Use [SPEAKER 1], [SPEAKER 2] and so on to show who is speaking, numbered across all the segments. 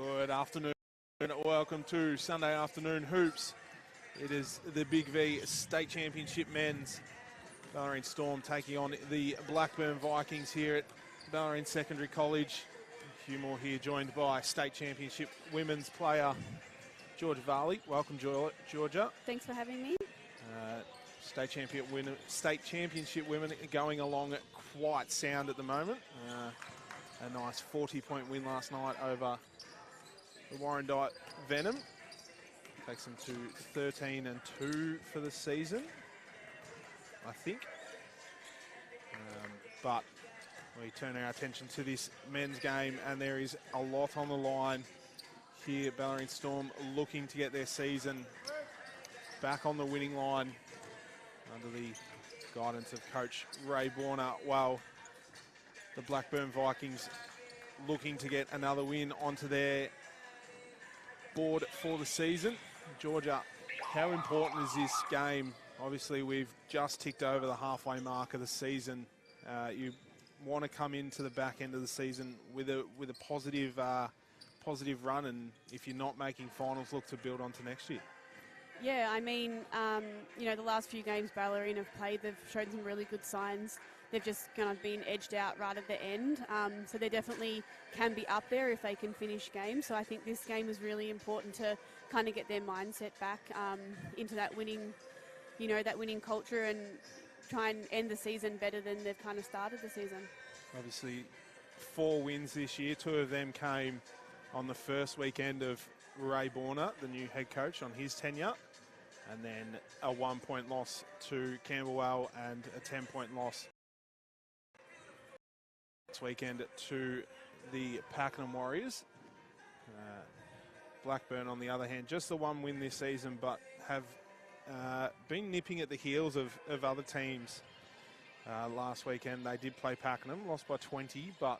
[SPEAKER 1] Good afternoon. Welcome to Sunday Afternoon Hoops. It is the BigV State Championship Men's. Bellarine Storm taking on the Blackburn Vikings here at Bellarine Secondary College. Hugh Moore here, joined by State Championship Women's player Georgia Varley. Welcome, Georgia.
[SPEAKER 2] Thanks for having me.
[SPEAKER 1] State Championship women going along quite sound at the moment. A nice 40-point win last night over the Warrandyte Venom. Takes them to 13-2 for the season, I think. But we turn our attention to this men's game, and there is a lot on the line here. Bellarine Storm looking to get their season back on the winning line under the guidance of coach Ray Borner, while the Blackburn Vikings looking to get another win onto their board for the season. Georgia, how important is this game? Obviously, we've just ticked over the halfway mark of the season. You want to come into the back end of the season with a positive run, and if you're not making finals, look to build onto next year.
[SPEAKER 2] Yeah, I mean, the last few games Bellarine have played, they've shown some really good signs. They've just kind of been edged out right at the end. So they definitely can be up there if they can finish games. So I think this game is really important to kind of get their mindset back into that winning, that winning culture, and try and end the season better than they've kind of started the season.
[SPEAKER 1] Obviously, 4 wins this year. 2 of them came on the first weekend of Ray Borner, the new head coach, on his tenure. And then a 1-point loss to Camberwell and a 10-point loss this weekend to the Pakenham Warriors. Blackburn, on the other hand, just the 1 win this season, but have been nipping at the heels of other teams. Last weekend they did play Pakenham, lost by 20, but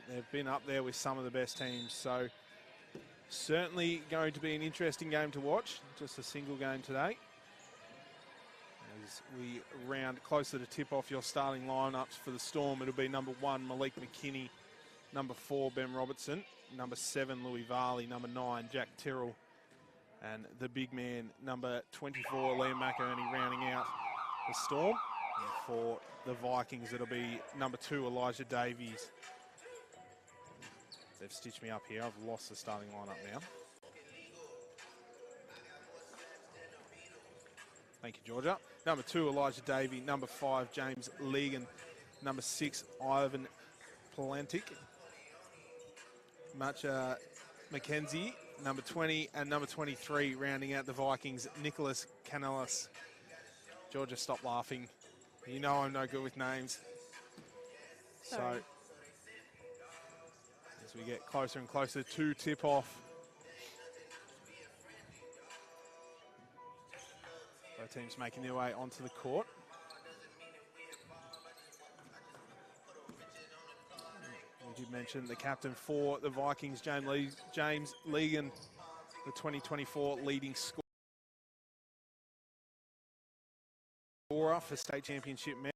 [SPEAKER 1] they've been up there with some of the best teams. So certainly going to be an interesting game to watch. Just a single game today. As we round closer to tip off your starting lineups for the Storm, it'll be number 1, Malik McKinney, number 4, Ben Robertson, number 7, Louis Varley, number 9, Jack Tyrrell, and the big man, number 24, Liam McInerney, rounding out the Storm. And for the Vikings, it'll be number 2, Elijah Davies. They've stitched me up here. I've lost the starting lineup now. Thank you, Georgia. Number 2, Elijah Davey. Number 5, James Legan. Number 6, Ivan Palantic. Matcha McKenzie, number 20, and number 23, rounding out the Vikings, Nicholas Canellis. Georgia, stop laughing. You know I'm no good with names.
[SPEAKER 2] Sorry.
[SPEAKER 1] So, as we get closer and closer to tip-off, both teams making their way onto the court. We did mention the captain for the Vikings, James Legan, the 2024 leading scorer for state championship men.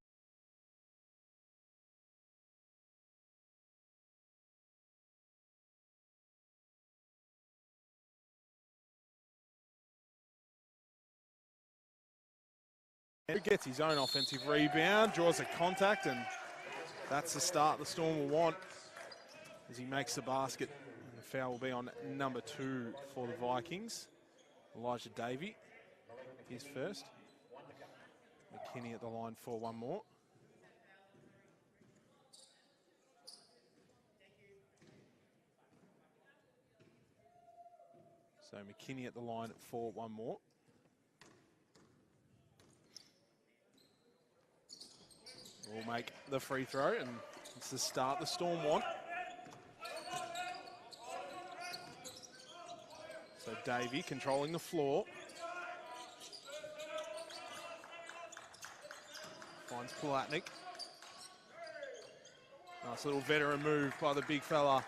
[SPEAKER 1] He gets his own offensive rebound, draws a contact, and that's the start the Storm will want as he makes the basket. And the foul will be on number 2 for the Vikings, Elijah Davey. He's first. McKinney at the line for one more. So McKinney at the line for one more. Will make the free throw, and it's the start the Storm want. So Davey controlling the floor. Finds Palatnik. Nice little veteran move by the big fella.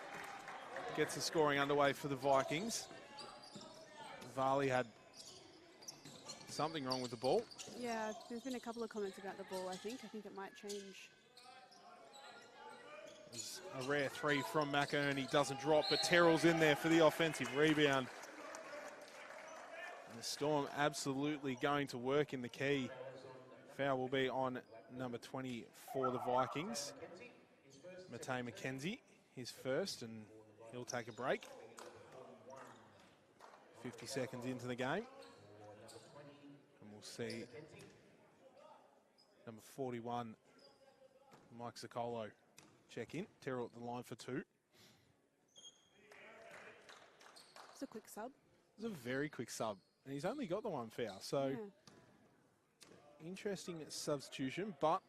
[SPEAKER 1] Gets the scoring underway for the Vikings. Varley had something wrong with the ball.
[SPEAKER 2] Yeah, there's been a couple of comments about the ball, I think. I think it might change.
[SPEAKER 1] A rare three from McInerney, doesn't drop, but Terrell's in there for the offensive rebound. And the Storm absolutely going to work in the key. Foul will be on number 20 for the Vikings. Matei McKenzie, his first, and he'll take a break. 50 seconds into the game. And we'll see number 41, Mike Zaccolo, check in. Terrell at the line for two.
[SPEAKER 2] It's a quick sub.
[SPEAKER 1] It's a very quick sub, and he's only got the one foul, so interesting substitution, but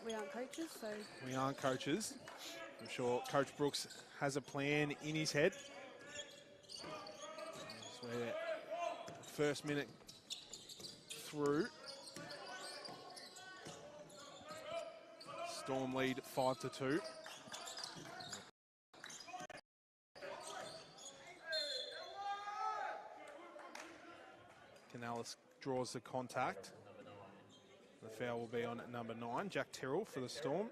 [SPEAKER 2] we aren't coaches, so...
[SPEAKER 1] We aren't coaches. I'm sure Coach Brooks has a plan in his head. That's where first minute through. Storm lead 5-2. Canales draws the contact. The foul will be on number 9, Jack Terrell for the Storm.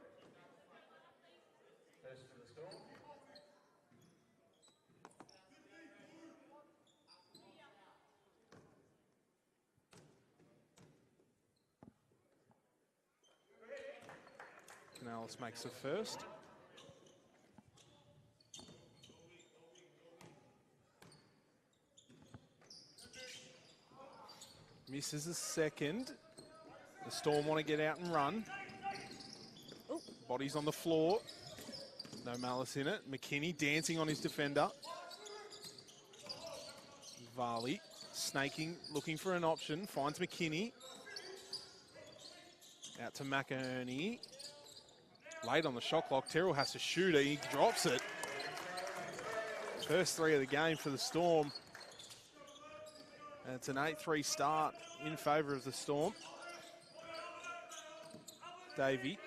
[SPEAKER 1] Canales makes the first. Misses the second. The Storm want to get out and run.
[SPEAKER 2] Ooh.
[SPEAKER 1] Body's on the floor. No malice in it. McKinney dancing on his defender. Varley snaking, looking for an option. Finds McKinney. Out to McInerney. Late on the shot clock. Terrell has to shoot it. He drops it. First three of the game for the Storm. And it's an 8-3 start in favour of the Storm. Davey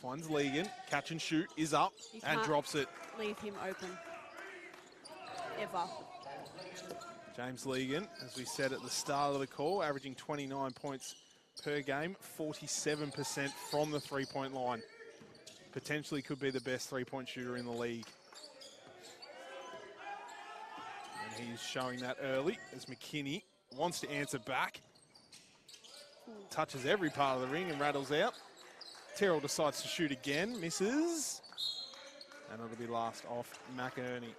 [SPEAKER 1] finds Legan, catch and shoot, is up and drops it.
[SPEAKER 2] Leave him open, ever.
[SPEAKER 1] James Legan, as we said at the start of the call, averaging 29 points per game, 47% from the three-point line. Potentially could be the best three-point shooter in the league. And he's showing that early as McKinney wants to answer back. Touches every part of the ring and rattles out. Terrell decides to shoot again, misses. And it'll be last off McInerney.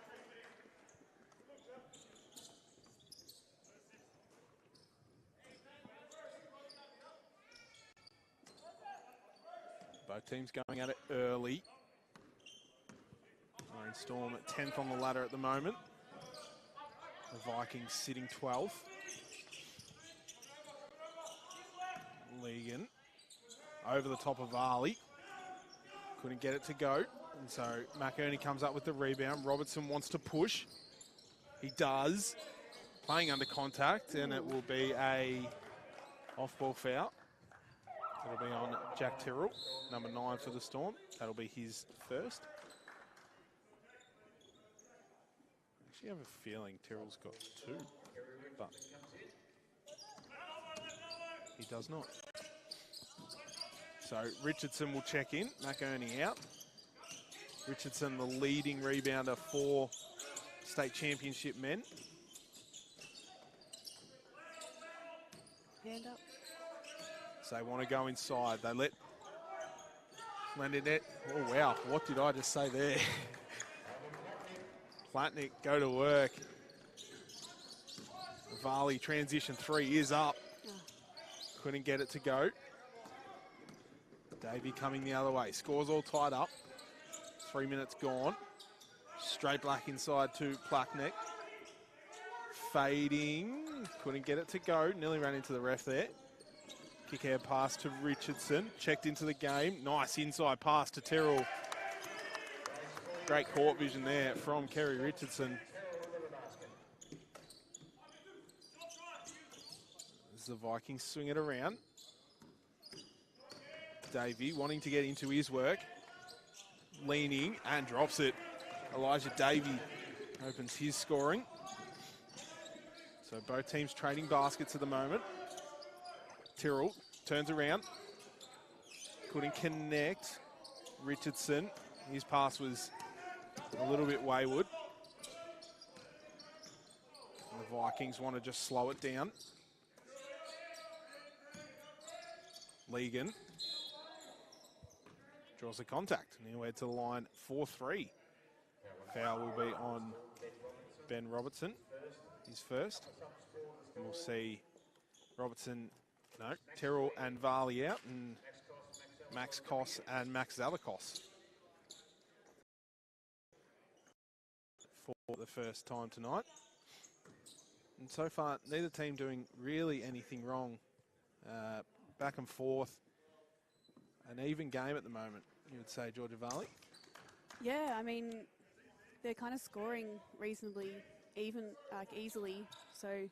[SPEAKER 1] Both teams going at it early. Orange Storm at 10th on the ladder at the moment. The Vikings sitting 12th. Legan over the top of Ali. Couldn't get it to go. And so McInerney comes up with the rebound. Robertson wants to push. He does. Playing under contact, and it will be a off-ball foul. It'll be on Jack Terrell, number 9 for the Storm. That'll be his first. I actually have a feeling Terrell's got 2, but he does not. So Richardson will check in, McInerney out. Richardson, the leading rebounder for state championship men.
[SPEAKER 2] Hand up.
[SPEAKER 1] So they want to go inside. They let Lendinet, oh wow, what did I just say there? Platnick go to work. Varley transition 3 is up. Couldn't get it to go. Davey coming the other way. Scores all tied up. 3 minutes gone. Straight black inside to Platnick. Fading. Couldn't get it to go. Nearly ran into the ref there. Kick out pass to Richardson. Checked into the game. Nice inside pass to Terrell. Great court vision there from Kerry Richardson. As the Vikings swing it around. Davey wanting to get into his work. Leaning and drops it. Elijah Davey opens his scoring. So both teams trading baskets at the moment. Tyrrell turns around. couldn't connect. Richardson, his pass was a little bit wayward. And the Vikings want to just slow it down. Legan draws a contact, and he'll head to the line 4-3. Foul will be on Ben Robertson, his first. And we'll see Robertson, no, Terrell and Varley out, and Max Koss and Max Zalakos for the first time tonight. And so far, neither team doing really anything wrong. Back and forth, an even game at the moment, you would say, Georgia Varley?
[SPEAKER 2] Yeah, I mean, they're kind of scoring reasonably even, easily, so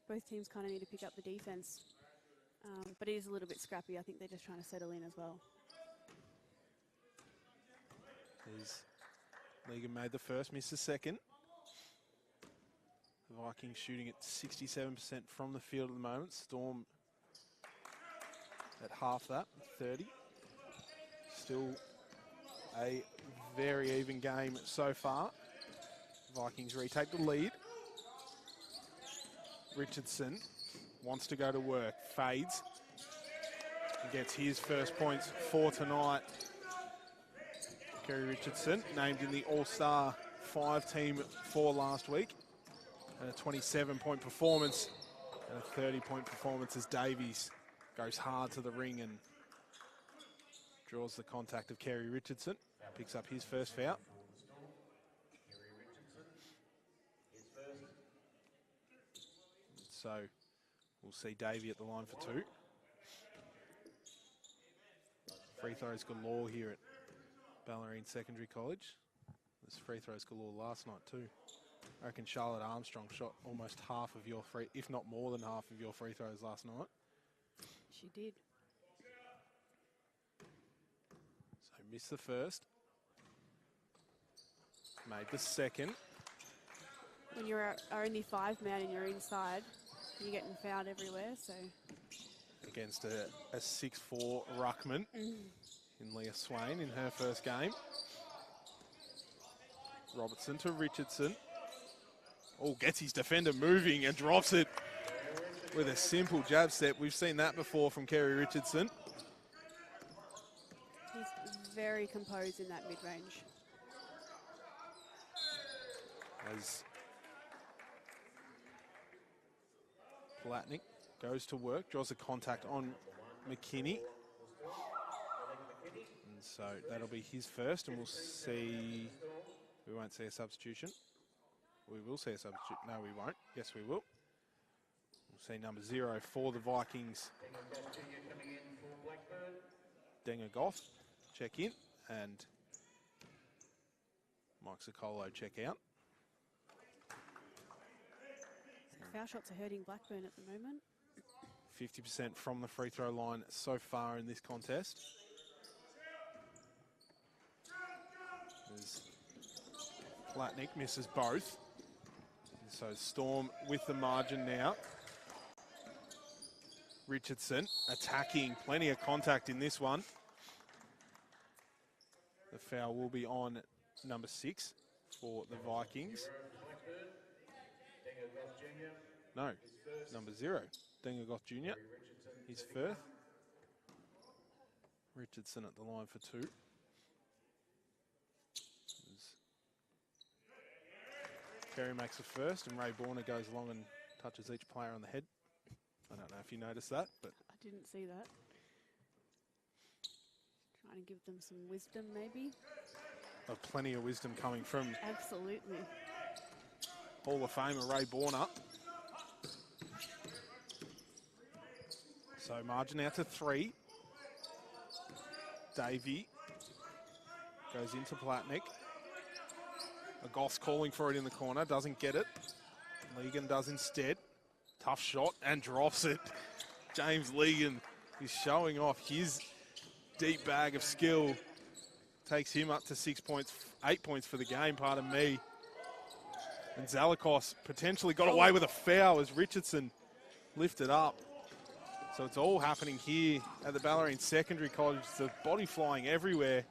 [SPEAKER 2] both teams kind of need to pick up the defense. But it is a little bit scrappy. I think they're just trying to settle in as well. Legan made the first, missed the second. The Vikings shooting at 67% from the field at the moment. Storm at half that, 30. Still a very even game so far. Vikings retake the lead. Richardson wants to go to work, fades, and gets his first points for tonight. Kerry Richardson, named in the All-Star 5 team for last week. And a 27-point performance and a 30-point performance as Davies goes hard to the ring and draws the contact of Kerry Richardson. Picks up his first foul. So we'll see Davey at the line for 2. Free throws galore here at Bellarine Secondary College. There's free throws galore last night too. I reckon Charlotte Armstrong shot almost half of your free, if not more than half of your free throws last night. She did.
[SPEAKER 1] So missed the first. Made the second.
[SPEAKER 2] When you're only 5-man and you're inside, you're getting fouled everywhere, so.
[SPEAKER 1] Against a 6'4" ruckman in Leah Swain in her first game. Robertson to Richardson. Oh, gets his defender moving and drops it with a simple jab step. We've seen that before from Kerry Richardson.
[SPEAKER 2] He's very composed in that mid-range.
[SPEAKER 1] As Platnick goes to work, draws a contact on McKinney. And so that'll be his first, and we'll see, we won't see a substitution. We will see a substitute. No, we won't. Yes, we will. We'll see number 0 for the Vikings. Denga Goff check in, and Mike Sokolo check out.
[SPEAKER 2] Foul shots are hurting Blackburn at the moment.
[SPEAKER 1] 50% from the free throw line so far in this contest. As Platnick misses both. And so Storm with the margin now. Richardson attacking, plenty of contact in this one. The foul will be on number 6 for the Vikings. No, number 0, Dengagoth Jr. His first. Richardson at the line for 2. Kerry makes the first, and Ray Borner goes along and touches each player on the head. I don't know if you noticed that, but
[SPEAKER 2] I didn't see that. Trying to give them some wisdom, maybe.
[SPEAKER 1] Plenty of wisdom coming from
[SPEAKER 2] Absolutely.
[SPEAKER 1] Hall of Famer Ray Borner. So margin out to 3. Davey goes into Platnick. Goss calling for it in the corner, doesn't get it. Legan does instead. Tough shot and drops it. James Legan is showing off his deep bag of skill. Takes him up to 6 points, 8 points for the game, pardon me. And Zalakos potentially got away with a foul as Richardson lifted up. So it's all happening here at the Bellarine Secondary College. The body flying everywhere.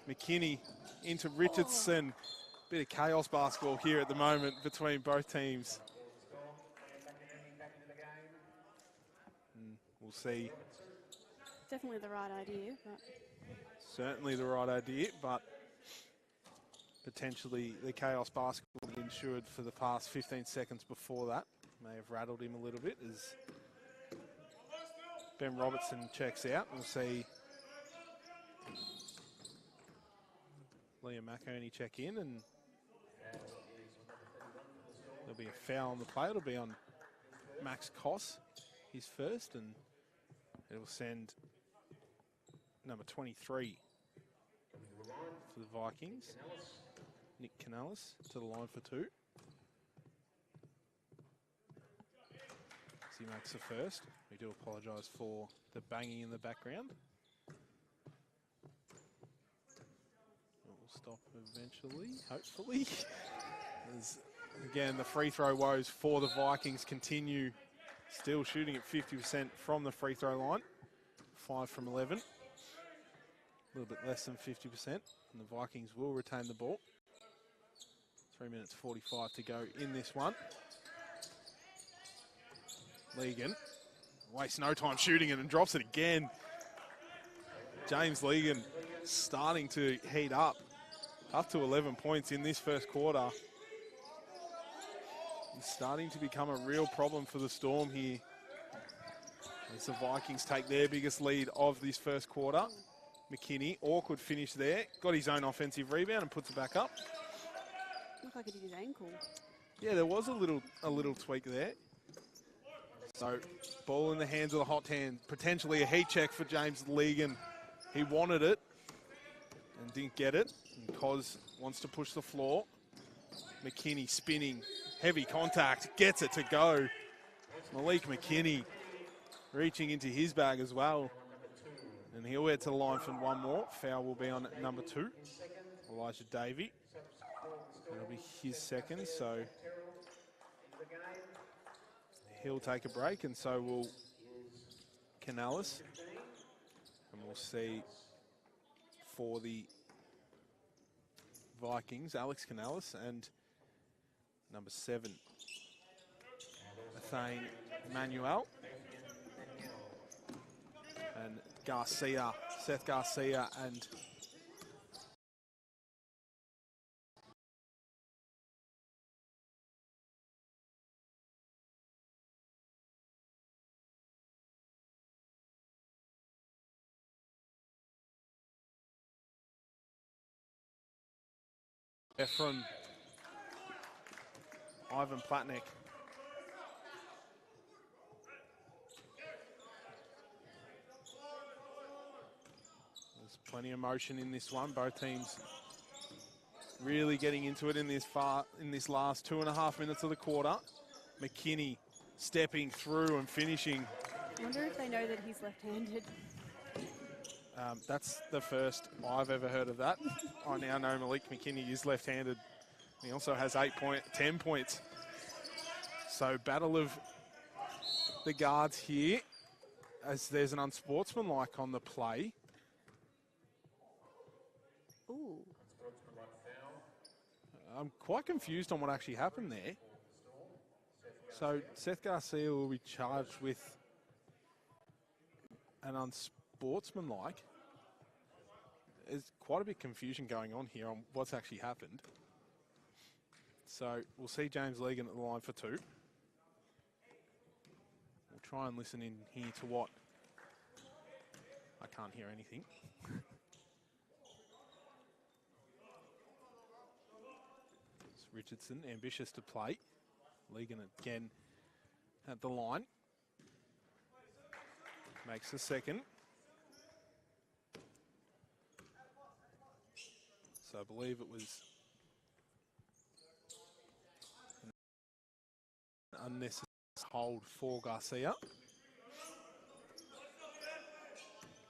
[SPEAKER 1] McKinney into Richardson. Bit of chaos basketball here at the moment between both teams. And we'll see.
[SPEAKER 2] Definitely the right idea. But
[SPEAKER 1] Certainly the right idea, but potentially the chaos basketball that ensured for the past 15 seconds before that may have rattled him a little bit as Ben Robertson checks out. We'll see Liam McInerney check in, and there'll be a foul on the play. It'll be on Max Koss, his first, and it'll send number 23 for the Vikings, Nick Canales, to the line for two. As he makes the first. We do apologise for the banging in the background. It will stop eventually, hopefully. As, again, the free throw woes for the Vikings continue. Still shooting at 50% from the free throw line. 5 from 11. A little bit less than 50%. And the Vikings will retain the ball. 3 minutes 45 to go in this one. Legan wastes no time shooting it and drops it again. James Legan starting to heat up to 11 points in this first quarter. It's starting to become a real problem for the Storm here as the Vikings take their biggest lead of this first quarter. McKinney, awkward finish there, got his own offensive rebound and puts it back up.
[SPEAKER 2] Looked like it hit his ankle.
[SPEAKER 1] Yeah, there was a little tweak there. So, ball in the hands of the hot hand. Potentially a heat check for James Legan. He wanted it and didn't get it. And Cos wants to push the floor. McKinney spinning, heavy contact, gets it to go. Malik McKinney reaching into his bag as well. And he'll head to the line for one more. Foul will be on number 2, Elijah Davey. It'll be his second, so he'll take a break, and so will Canales. And we'll see for the Vikings, Alex Canales and number 7, Athane Manuel. And Garcia, Seth Garcia and from Ivan Platnick. There's plenty of motion in this one. Both teams really getting into it in this last 2.5 minutes of the quarter. McKinney stepping through and finishing.
[SPEAKER 2] I wonder if they know that he's left-handed.
[SPEAKER 1] That's the first I've ever heard of that. I now know Malik McKinney is left-handed. He also has 10 points. So battle of the guards here as there's an unsportsmanlike on the play.
[SPEAKER 2] Ooh.
[SPEAKER 1] I'm quite confused on what actually happened there. So Seth Garcia will be charged with an unsportsmanlike. There's quite a bit of confusion going on here on what's actually happened. So we'll see James Legan at the line for 2. We'll try and listen in here to what. I can't hear anything. It's Richardson, ambitious to play. Legan again at the line. Makes the second. So I believe it was an unnecessary hold for Garcia.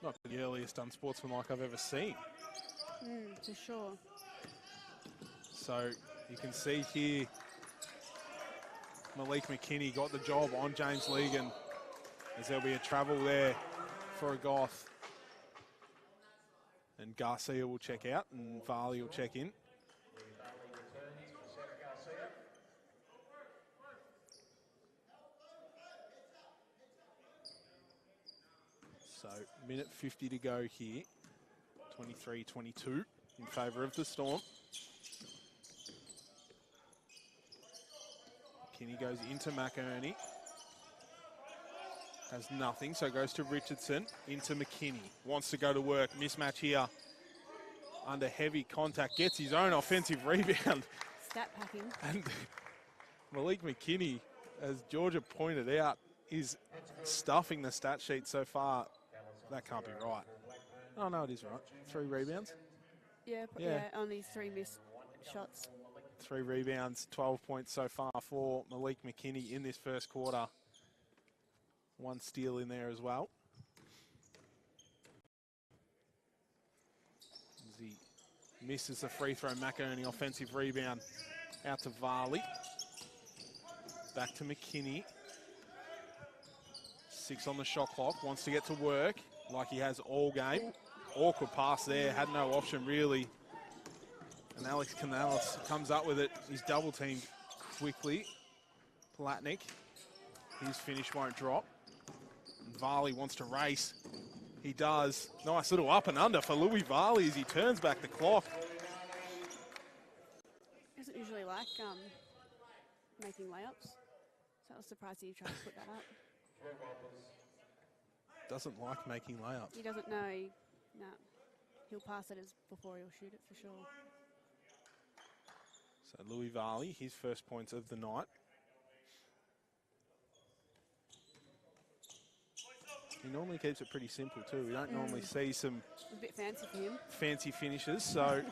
[SPEAKER 1] Not the earliest unsportsmanlike I've ever seen.
[SPEAKER 2] For sure.
[SPEAKER 1] So you can see here, Malik McKinney got the job on James Legan. as there'll be a travel there for a Goth. And Garcia will check out and Varley will check in. So, minute 50 to go here. 23-22 in favour of the Storm. Kinney goes into McInerney. Has nothing, so goes to Richardson. Into McKinney. Wants to go to work. Mismatch here. Under heavy contact. Gets his own offensive rebound.
[SPEAKER 2] Stat packing.
[SPEAKER 1] And Malik McKinney, as Georgia pointed out, is stuffing the stat sheet so far. That can't be right. Oh, no, it is right. 3 rebounds.
[SPEAKER 2] Yeah, only 3 missed shots.
[SPEAKER 1] 3 rebounds, 12 points so far for Malik McKinney in this first quarter. 1 steal in there as well. As he misses the free throw, McInerney offensive rebound out to Varley. Back to McKinney. 6 on the shot clock, wants to get to work like he has all game. Awkward pass there, had no option really. And Alex Canales comes up with it. He's double teamed quickly. Platnick, his finish won't drop. And Varley wants to race. He does. Nice little up and under for Louis Varley as he turns back the clock.
[SPEAKER 2] Doesn't usually like making layups. So I was surprised he tried to put that up.
[SPEAKER 1] Doesn't like making layups.
[SPEAKER 2] He doesn't know. No. He'll pass it before he'll shoot it for sure.
[SPEAKER 1] So Louis Varley, his first points of the night. He normally keeps it pretty simple too. We don't normally see some
[SPEAKER 2] a bit fancy for him.
[SPEAKER 1] Fancy finishes, so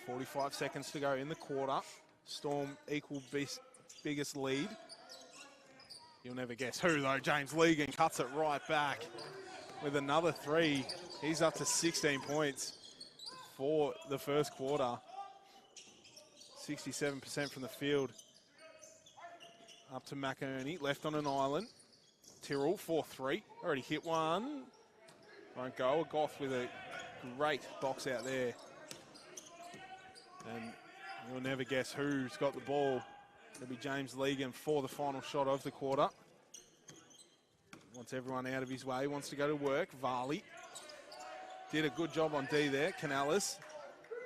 [SPEAKER 1] 45 seconds to go in the quarter. Storm equal biggest lead. You'll never guess who though. James Legan cuts it right back with another 3. He's up to 16 points for the first quarter. 67% from the field. Up to McInerney, left on an island. Tyrrell, 4-3, already hit one. Won't go. Goth with a great box out there. And you'll never guess who's got the ball. It'll be James Legan for the final shot of the quarter. Wants everyone out of his way, wants to go to work. Varley did a good job on D there. Canales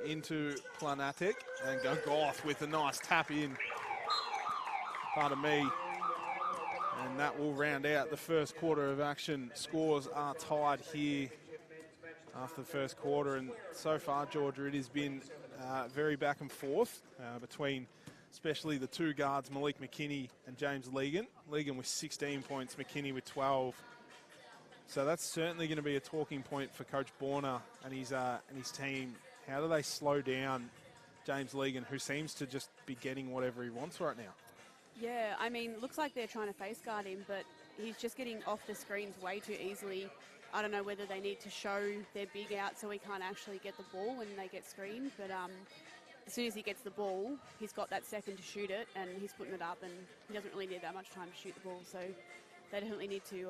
[SPEAKER 1] into Planatic and go Goth with a nice tap in. Pardon me. And that will round out the first quarter of action. Scores are tied here after the first quarter. And so far, Georgia, it has been very back and forth between especially the 2 guards, Malik McKinney and James Legan. Legan with 16 points, McKinney with 12. So that's certainly going to be a talking point for Coach Borner and his team. How do they slow down James Legan, who seems to just be getting whatever he wants right now?
[SPEAKER 2] Yeah, I mean, looks like they're trying to face guard him, but he's just getting off the screens way too easily. I don't know whether they need to show their big out so he can't actually get the ball when they get screened, but as soon as he gets the ball, he's got that second to shoot it, and he's putting it up, and he doesn't really need that much time to shoot the ball. So they definitely need to,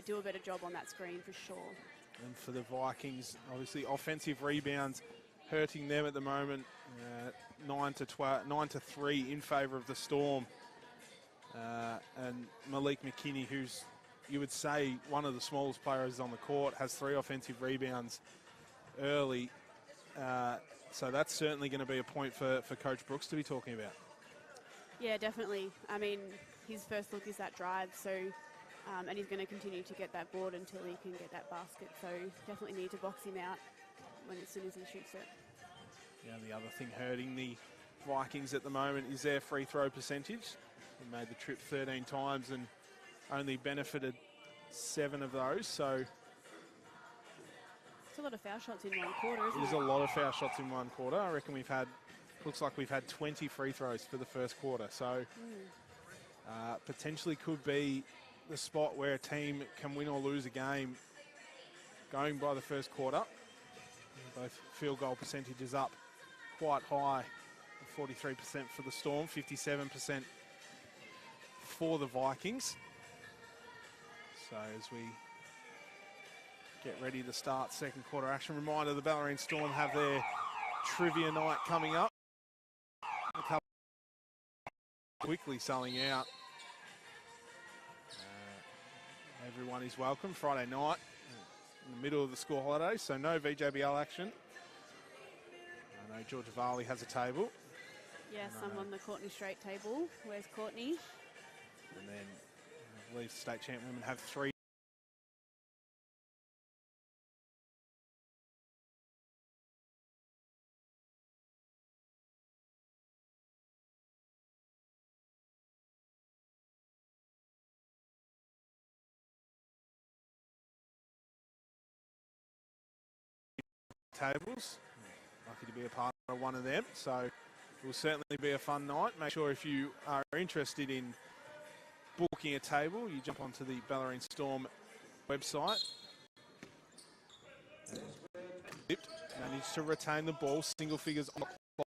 [SPEAKER 2] do a better job on that screen for sure.
[SPEAKER 1] And for the Vikings, obviously offensive rebounds hurting them at the moment. 9-3 in favour of the Storm. And Malik McKinney, who's, you would say, one of the smallest players on the court, has 3 offensive rebounds early. So that's certainly going to be a point for Coach Brooks to be talking about.
[SPEAKER 2] Yeah, definitely. I mean, his first look is that drive, so and he's going to continue to get that board until he can get that basket. So definitely need to box him out as soon as he shoots it.
[SPEAKER 1] Yeah, the other thing hurting the Vikings at the moment is their free throw percentage. They made the trip 13 times and only benefited 7 of those. So
[SPEAKER 2] it's a lot of foul shots in one quarter, isn't it?
[SPEAKER 1] There's a lot of foul shots in one quarter. I reckon looks like we've had 20 free throws for the first quarter. So potentially could be the spot where a team can win or lose a game going by the first quarter. Both field goal percentages up quite high. 43% for the Storm, 57% for the Vikings. So as we get ready to start second quarter action, reminder the Bellarine Storm have their trivia night coming up. A couple quickly selling out. Everyone is welcome Friday night in the middle of the school holidays, so no VJBL action. I know Georgia Varley has a table.
[SPEAKER 2] Yes, I'm on the Courtney Strait table. Where's Courtney?
[SPEAKER 1] And then I believe state champ women have 3 tables. Lucky to be a part of one of them, so it will certainly be a fun night. Make sure if you are interested in booking a table, you jump onto the Bellarine Storm website. Managed to retain the ball, single figures on the clock.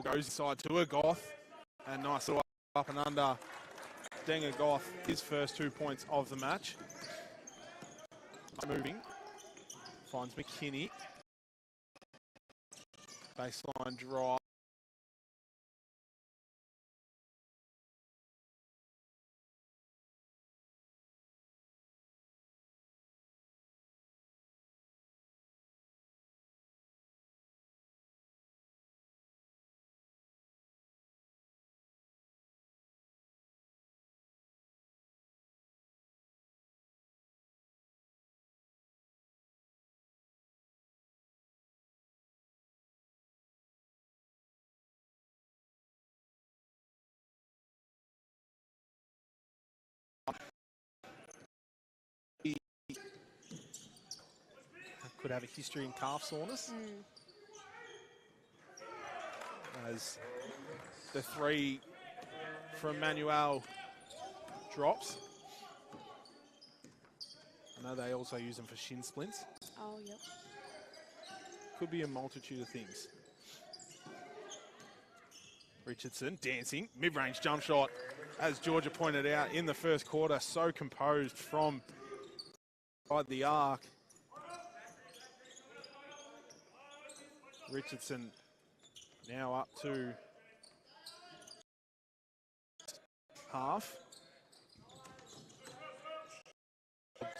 [SPEAKER 1] Goes inside to a Goth, and nice little up and under. Denga Goth, his first 2 points of the match. Moving, finds McKinney. Baseline drive. Could have a history in calf soreness. As the 3 from Manuel drops. I know they also use them for shin splints.
[SPEAKER 2] Oh, yep.
[SPEAKER 1] Could be a multitude of things. Richardson dancing, mid-range jump shot. As Georgia pointed out in the first quarter, so composed from inside the arc. Richardson now up to half.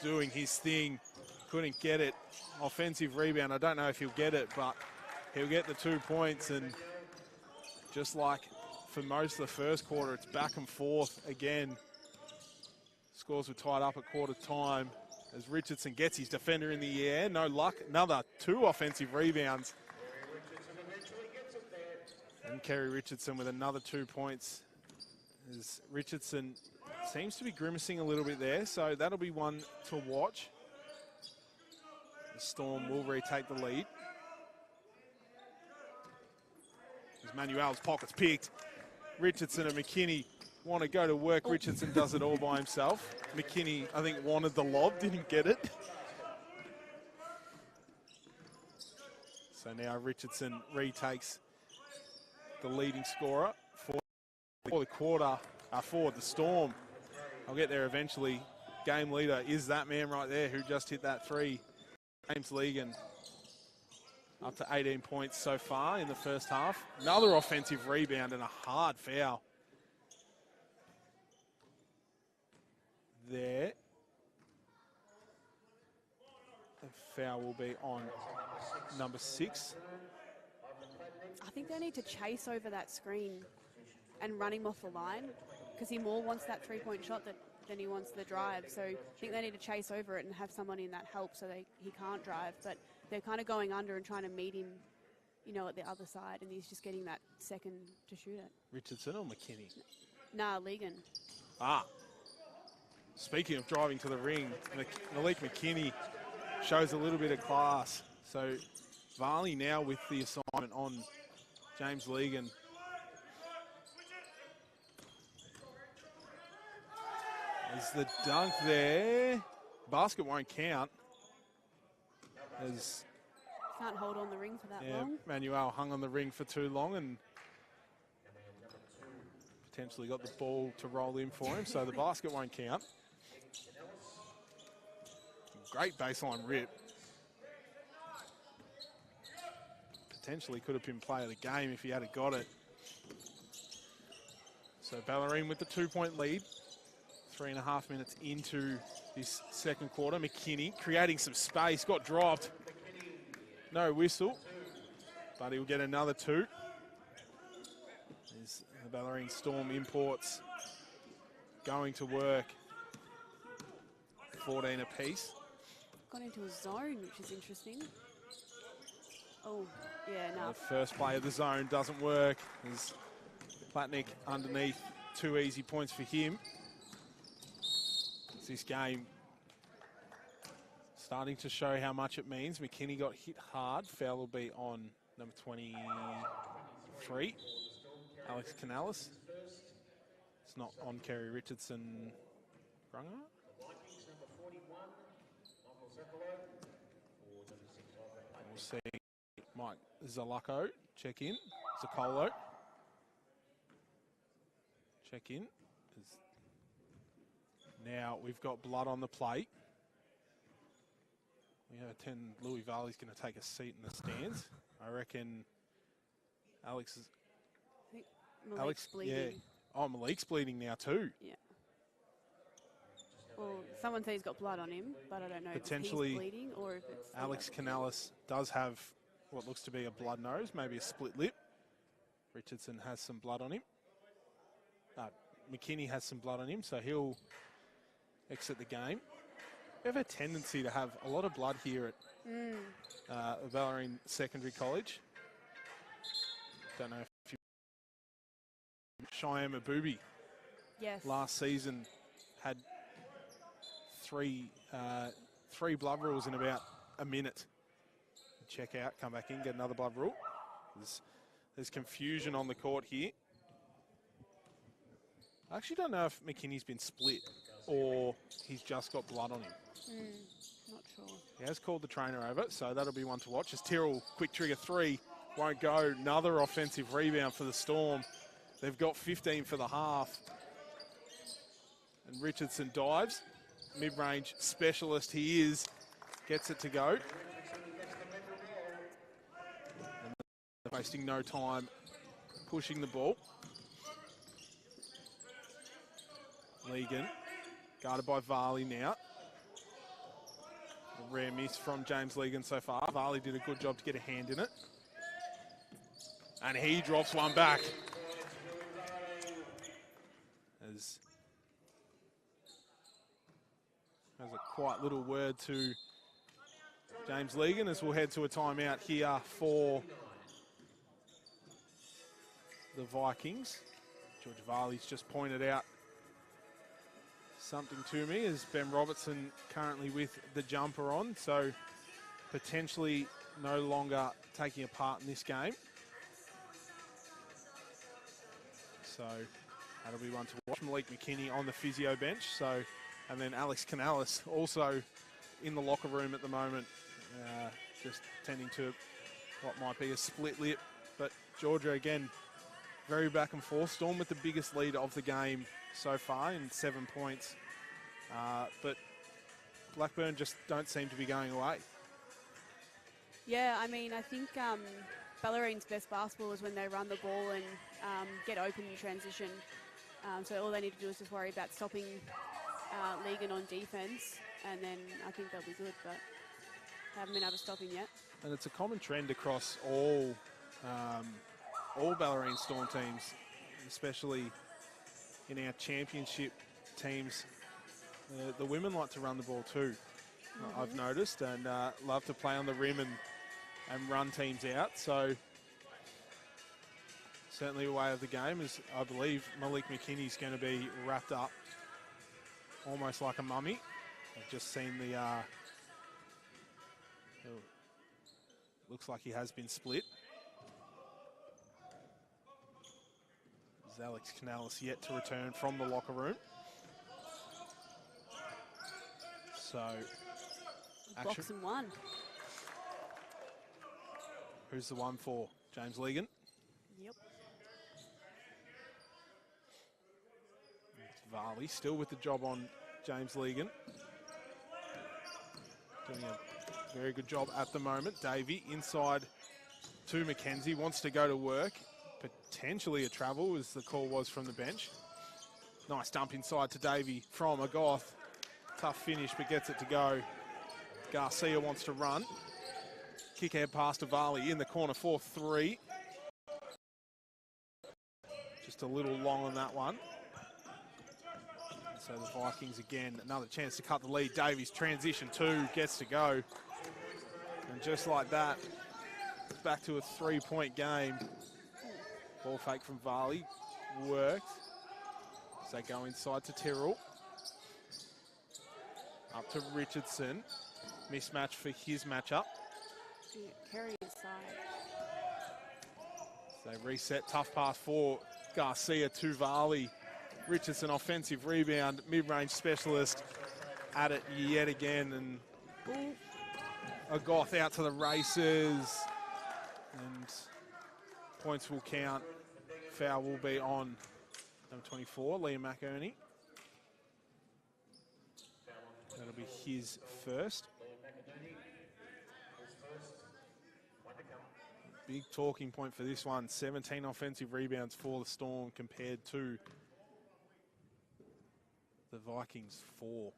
[SPEAKER 1] Doing his thing, couldn't get it. Offensive rebound, I don't know if he'll get it, but he'll get the 2 points. And just like for most of the first quarter, it's back and forth again. Scores were tied up at quarter time as Richardson gets his defender in the air. No luck, another 2 offensive rebounds. And Kerry Richardson with another 2 points. As Richardson seems to be grimacing a little bit there, so that'll be one to watch. The Storm will retake the lead. As Manuel's pockets picked. Richardson and McKinney want to go to work. Richardson does it all by himself. McKinney, I think, wanted the lob, didn't get it. So now Richardson retakes the leading scorer for the quarter, for the Storm. I'll get there eventually. Game leader is that man right there who just hit that 3. James Legan, up to 18 points so far in the first half. Another offensive rebound and a hard foul. There. The foul will be on number 6.
[SPEAKER 2] I think they need to chase over that screen and run him off the line, because he more wants that 3-point shot than he wants the drive. So I think they need to chase over it and have someone in that help so he can't drive. But they're kind of going under and trying to meet him, you know, at the other side, and he's just getting that second to shoot it.
[SPEAKER 1] Richardson or McKinney?
[SPEAKER 2] Nah, Legan.
[SPEAKER 1] Speaking of driving to the ring, Malik McKinney shows a little bit of class. So Varley now with the assignment on James Legan. Is the dunk there? Basket won't count. As
[SPEAKER 2] Can't hold on the ring for that long.
[SPEAKER 1] Manuel hung on the ring for too long and potentially got the ball to roll in for him, so the basket won't count. Great baseline rip. Potentially could have been play of the game if he had got it. So Bellarine with the 2-point lead. 3.5 minutes into this second quarter. McKinney creating some space, got dropped. No whistle, but he'll get another 2. There's the Bellarine Storm imports going to work. 14 apiece.
[SPEAKER 2] Got into a zone, which is interesting. Oh, yeah, no.
[SPEAKER 1] The first play of the zone doesn't work. There's Platnick underneath, 2 easy points for him. It's this game starting to show how much it means. McKinney got hit hard. Foul will be on number 23, Alex Canales. It's not on Kerry Richardson. Grunger? We'll see Mike Zalako check in. Zacolo. Check in. Now we've got blood on the plate. We have 10. Louis Varley's going to take a seat in the stands. I reckon Alex is.
[SPEAKER 2] I think Malik's bleeding.
[SPEAKER 1] Yeah. Oh, Malik's bleeding now too.
[SPEAKER 2] Yeah. Well, someone says he's got blood on him, but I don't know
[SPEAKER 1] Potentially,
[SPEAKER 2] if he's bleeding or if it's...
[SPEAKER 1] Alex Canales does have what looks to be a blood nose, maybe a split lip. Richardson has some blood on him. McKinney has some blood on him, so he'll exit the game. We have a tendency to have a lot of blood here at Bellarine Secondary College. Don't know if you... Cheyenne Mabubi.
[SPEAKER 2] Yes.
[SPEAKER 1] Last season had three blood rules in about a minute. Check out, come back in, get another blood rule. There's confusion on the court here. I actually don't know if McKinney's been split or he's just got blood on him.
[SPEAKER 2] Not sure.
[SPEAKER 1] He has called the trainer over, so that'll be one to watch. As Tyrrell, quick trigger 3, won't go. Another offensive rebound for the Storm. They've got 15 for the half. And Richardson dives. Mid-range specialist he is. Gets it to go. And wasting no time pushing the ball. Legan, guarded by Varley now. A rare miss from James Legan so far. Varley did a good job to get a hand in it. And he drops one back. As has a quiet little word to James Legan as we'll head to a timeout here for the Vikings. George Varley's just pointed out something to me as Ben Robertson currently with the jumper on, so potentially no longer taking a part in this game. So that'll be one to watch. Malik McKinney on the physio bench, so, and then Alex Canales also in the locker room at the moment, just tending to what might be a split lip. But Georgia again, very back and forth. Storm with the biggest lead of the game so far in 7 points. But Blackburn just don't seem to be going away.
[SPEAKER 2] Yeah, I mean, I think Bellarine's best basketball is when they run the ball and get open in transition. So all they need to do is just worry about stopping Legan on defense, and then I think they'll be good, but haven't been able to stop him yet.
[SPEAKER 1] And it's a common trend across all Bellarine Storm teams, especially in our championship teams. The women like to run the ball too, I've noticed, and love to play on the rim and run teams out. So certainly a way of the game is, I believe, Malik McKinney's going to be wrapped up almost like a mummy. I've just seen the, looks like he has been split. Is Alex Canales yet to return from the locker room. So, action.
[SPEAKER 2] Box and one.
[SPEAKER 1] Who's the one for? James Legan.
[SPEAKER 2] Yep.
[SPEAKER 1] It's Varley still with the job on James Legan. Doing a very good job at the moment. Davey inside to Mackenzie, wants to go to work. Potentially a travel, as the call was from the bench. Nice dump inside to Davey from Agoth. Tough finish, but gets it to go. Garcia wants to run. Kick out pass to Varley in the corner, 4-3. Just a little long on that one. So the Vikings again, another chance to cut the lead. Davies transition 2, gets to go. And just like that, it's back to a 3-point game. Ball fake from Varley, worked. So they go inside to Tyrrell. Up to Richardson. Mismatch for his matchup.
[SPEAKER 2] Carry inside.
[SPEAKER 1] So they reset, tough pass for Garcia to Varley. Richardson offensive rebound, mid-range specialist at it yet again. And Agoth out to the races. And points will count. Foul will be on number 24, Liam McInerney. That'll be his first. Big talking point for this one. 17 offensive rebounds for the Storm compared to the Vikings 4.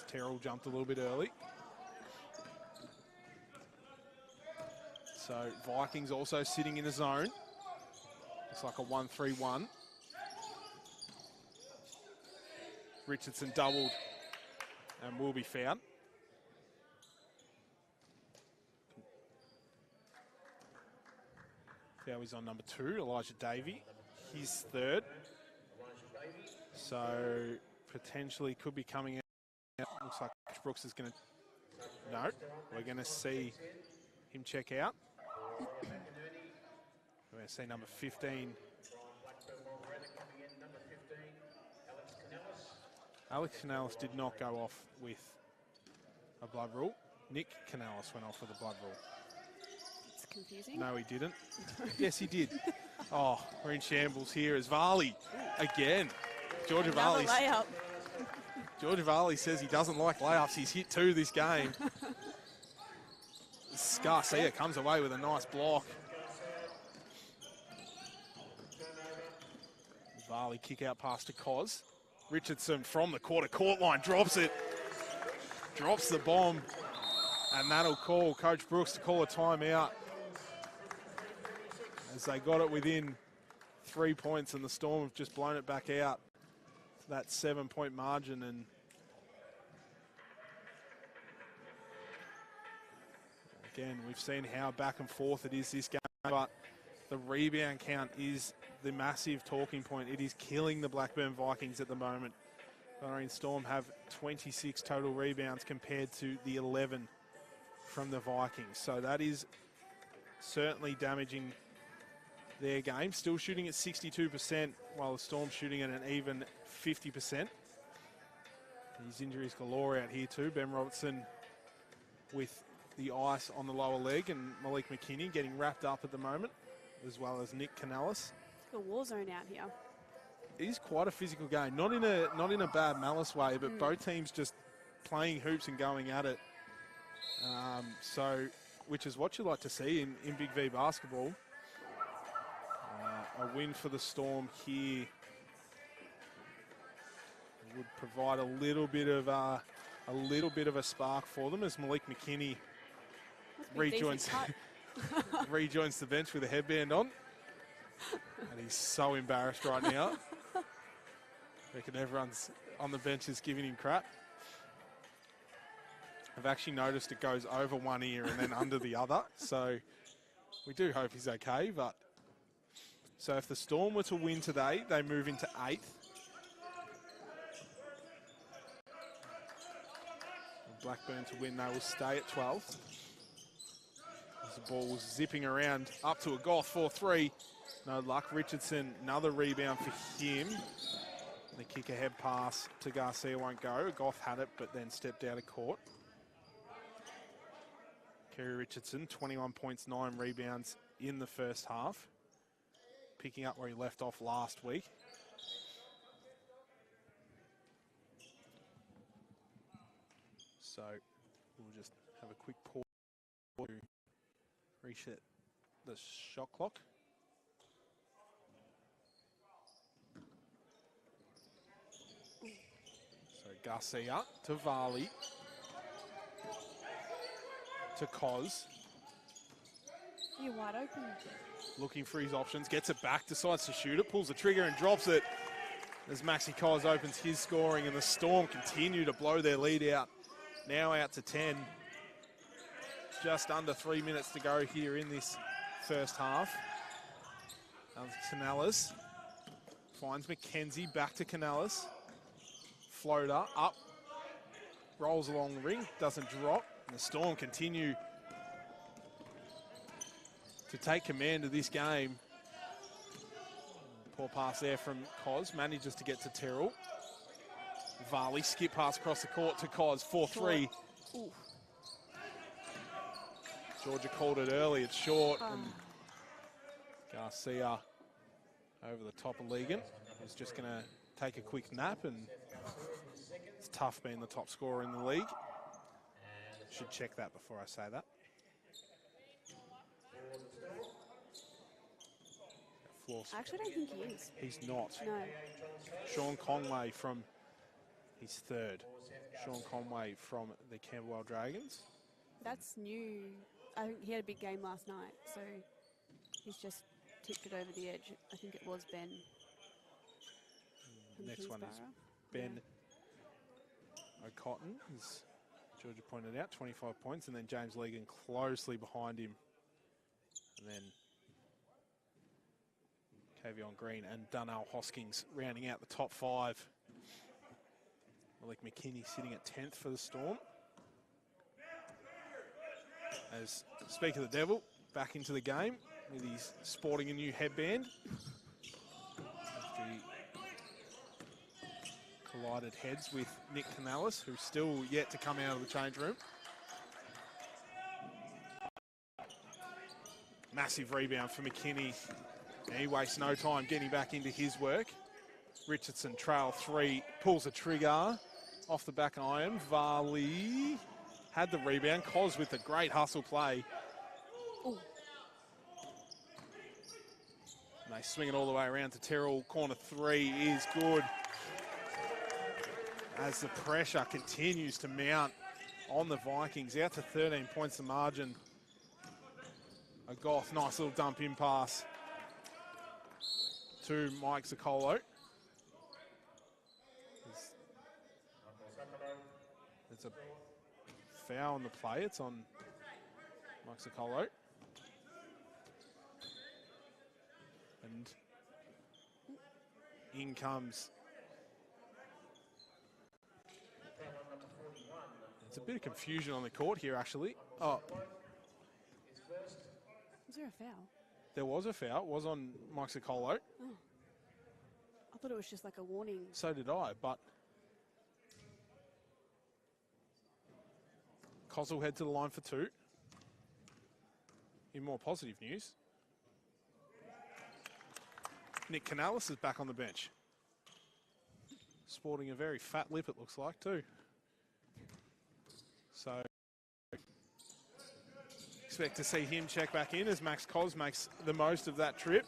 [SPEAKER 1] Terrell jumped a little bit early. So Vikings also sitting in a zone. Looks like a 1-3-1. Richardson doubled and will be fouled. Foul is on number 2, Elijah Davey. His third. So potentially could be coming out. Looks like Brooks is going to... No, we're going to see him check out. We're going to see number 15. Alex Canales did not go off with a blood rule. Nick Canales went off with a blood rule.
[SPEAKER 2] It's confusing.
[SPEAKER 1] No, he didn't. Yes, he did. Oh, we're in shambles here as Varley again. Georgia Varley.
[SPEAKER 2] Layup.
[SPEAKER 1] Georgia Varley says he doesn't like layups. He's hit 2 this game. Garcia comes away with a nice block. Varley kick out pass to Cos. Richardson from the quarter court line drops it. Drops the bomb. And that'll call Coach Brooks to call a timeout. As they got it within 3 points and the Storm have just blown it back out. That 7-point margin. And again, we've seen how back and forth it is this game, but the rebound count is the massive talking point. It is killing the Blackburn Vikings at the moment. Bellarine Storm have 26 total rebounds compared to the 11 from the Vikings. So that is certainly damaging their game. Still shooting at 62%, while the Storm shooting at an even 50%. These injuries galore out here too. Ben Robertson with the ice on the lower leg, and Malik McKinney getting wrapped up at the moment, as well as Nick Canales.
[SPEAKER 2] It's a war zone out here.
[SPEAKER 1] It is quite a physical game, not in a bad malice way, but both teams just playing hoops and going at it. So, which is what you like to see in BigV basketball. A win for the Storm here would provide a little bit of a spark for them as Malik McKinney rejoins rejoins the bench with a headband on. And he's so embarrassed right now. I reckon everyone's on the bench is giving him crap. I've actually noticed it goes over one ear and then under the other. So we do hope he's okay. But so if the Storm were to win today, they move into 8th. Blackburn to win, they will stay at 12th. As the ball was zipping around up to a Goth 4-3. No luck. Richardson, another rebound for him. The kick ahead pass to Garcia won't go. Goff had it, but then stepped out of court. Kerry Richardson, 21 points, 9 rebounds in the first half. Picking up where he left off last week. So we'll just have a quick pause to reset the shot clock. So Garcia to Varley. To Cos.
[SPEAKER 2] You're wide open.
[SPEAKER 1] Looking for his options, gets it back, decides to shoot it, pulls the trigger and drops it as Maxi Cos opens his scoring, and the Storm continue to blow their lead out. Now out to 10. Just under 3 minutes to go here in this first half. Canales finds McKenzie, back to Canales. Floater up, rolls along the ring, doesn't drop. And the Storm continue to take command of this game. Poor pass there from Cos, manages to get to Terrell. Varley, skip pass across the court to Cos, 4-3. Georgia called it early, it's short. And Garcia over the top of Ligon is just going to take a quick nap, and it's tough being the top scorer in the league. Should check that before I say that.
[SPEAKER 2] I actually don't think he is.
[SPEAKER 1] He's not.
[SPEAKER 2] No.
[SPEAKER 1] Sean Conway from his third. Sean Conway from the Camberwell Dragons.
[SPEAKER 2] That's new. I think he had a big game last night, so he's just tipped it over the edge. I think it was Ben.
[SPEAKER 1] Next one is Ben O'Cotton, as Georgia pointed out, 25 points, and then James Ligon closely behind him. And then Cavion Green and Dunnell Hoskins rounding out the top 5. Malik McKinney sitting at 10th for the Storm. As speak of the devil, back into the game with his sporting a new headband. After he collided heads with Nick Canales, who's still yet to come out of the change room. Massive rebound for McKinney. And he wastes no time getting back into his work. Richardson, trail 3, pulls the trigger off the back iron. Varley had the rebound. Cos with a great hustle play. Ooh. And they swing it all the way around to Terrell. Corner 3 is good. As the pressure continues to mount on the Vikings. Out to 13 points the margin. A Goth, nice little dump in pass to Mike Zaccolo. It's a foul on the play. It's on Mike Zaccolo. And in comes. It's a bit of confusion on the court here, actually. Oh.
[SPEAKER 2] Is there a foul?
[SPEAKER 1] There was a foul. It was on Mike Zaccolo.
[SPEAKER 2] Oh. I thought it was just like a warning.
[SPEAKER 1] So did I, but Cos will head to the line for 2. In more positive news, Nick Canales is back on the bench. Sporting a very fat lip, it looks like, too. So expect to see him check back in as Max Cos makes the most of that trip.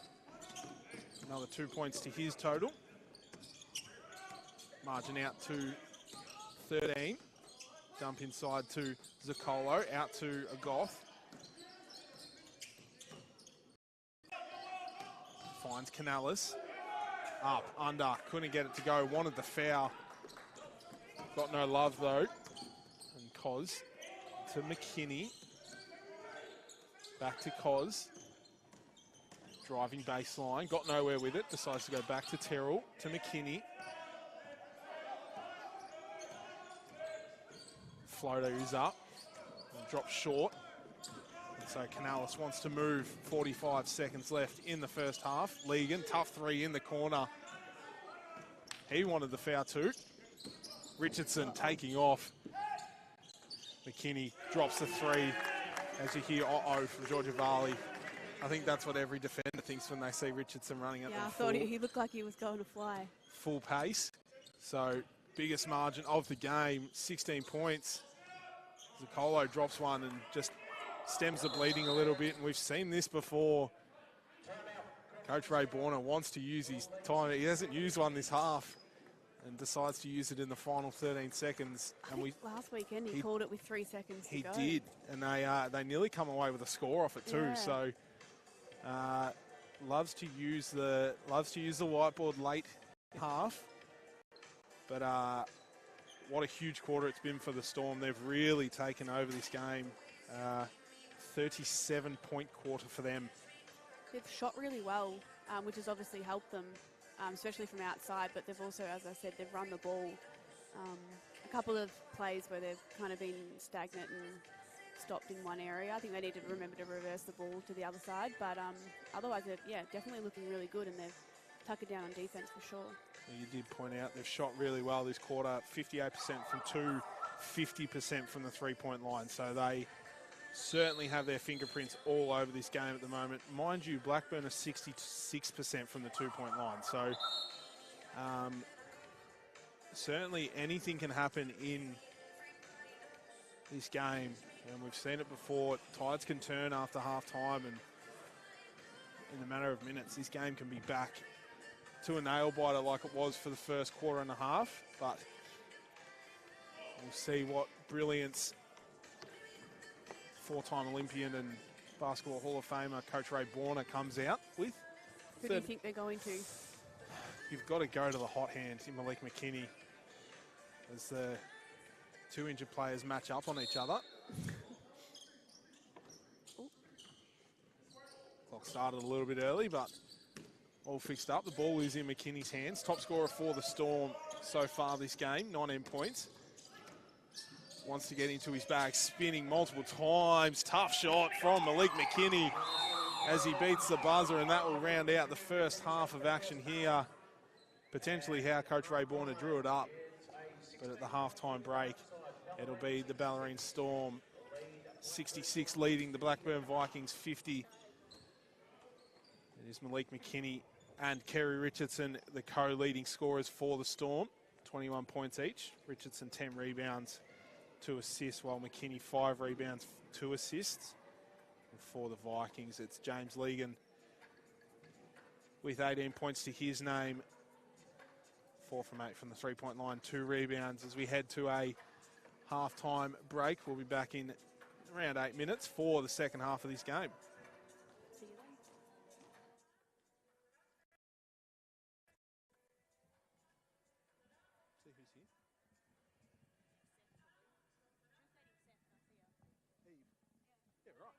[SPEAKER 1] Another 2 points to his total. Margin out to 13. Dump inside to Zaccolo, out to a Goth. Finds Canales. Up, under, couldn't get it to go, wanted the foul. Got no love though. And Cos to McKinney. Back to Cos. Driving baseline, got nowhere with it, decides to go back to Terrell, to McKinney. Floater is up, and drops short. And so Canales wants to move, 45 seconds left in the first half. Ligon, tough 3 in the corner. He wanted the foul too. Richardson taking off. McKinney drops the three as you hear uh-oh from Georgia Varley. I think that's what every defender thinks when they see Richardson running at
[SPEAKER 2] Yeah, I thought he looked like he was going to fly.
[SPEAKER 1] Full pace. So biggest margin of the game, 16 points. Zaccolo drops one and just stems the bleeding a little bit, and we've seen this before. Coach Ray Borner wants to use his time. He hasn't used one this half and decides to use it in the final 13 seconds.
[SPEAKER 2] And last weekend he called it with 3 seconds to go.
[SPEAKER 1] He did, and they nearly come away with a score off it too.
[SPEAKER 2] Yeah.
[SPEAKER 1] So loves to use the whiteboard late half. But what a huge quarter it's been for the Storm. They've really taken over this game. 37-point quarter for them.
[SPEAKER 2] They've shot really well, which has obviously helped them, especially from outside, but they've also, as I said, they've run the ball. A couple of plays where they've kind of been stagnant and stopped in one area. I think they need to remember to reverse the ball to the other side, but otherwise, they're definitely looking really good, and they've tucked it down on defense for sure.
[SPEAKER 1] You did point out they've shot really well this quarter, 58% from two, 50% from the three-point line, so they certainly have their fingerprints all over this game at the moment. Mind you, Blackburn are 66% from the two-point line. So certainly anything can happen in this game. And we've seen it before. Tides can turn after half-time, and in a matter of minutes, this game can be back to a nail-biter like it was for the first quarter and a half. But we'll see what brilliance four-time Olympian and Basketball Hall of Famer Coach Ray Borner comes out with.
[SPEAKER 2] Who do you think they're going to?
[SPEAKER 1] You've got to go to the hot hand in Malik McKinney as the two injured players match up on each other. Clock started a little bit early, but all fixed up. The ball is in McKinney's hands. Top scorer for the Storm so far this game, 19 points. Wants to get into his bag, spinning multiple times. Tough shot from Malik McKinney as he beats the buzzer, and that will round out the first half of action here. Potentially how Coach Ray Borner drew it up. But at the halftime break, it'll be the Bellarine Storm 66 leading the Blackburn Vikings 50. It is Malik McKinney and Kerry Richardson, the co-leading scorers for the Storm. 21 points each. Richardson 10 rebounds, 2 assists, while McKinney 5 rebounds, 2 assists. And for the Vikings, it's James Legan with 18 points to his name. 4 from 8 from the three-point line, 2 rebounds. As we head to a halftime break, we'll be back in around 8 minutes for the second half of this game.
[SPEAKER 2] See you then.
[SPEAKER 1] See who's here. Yeah, right.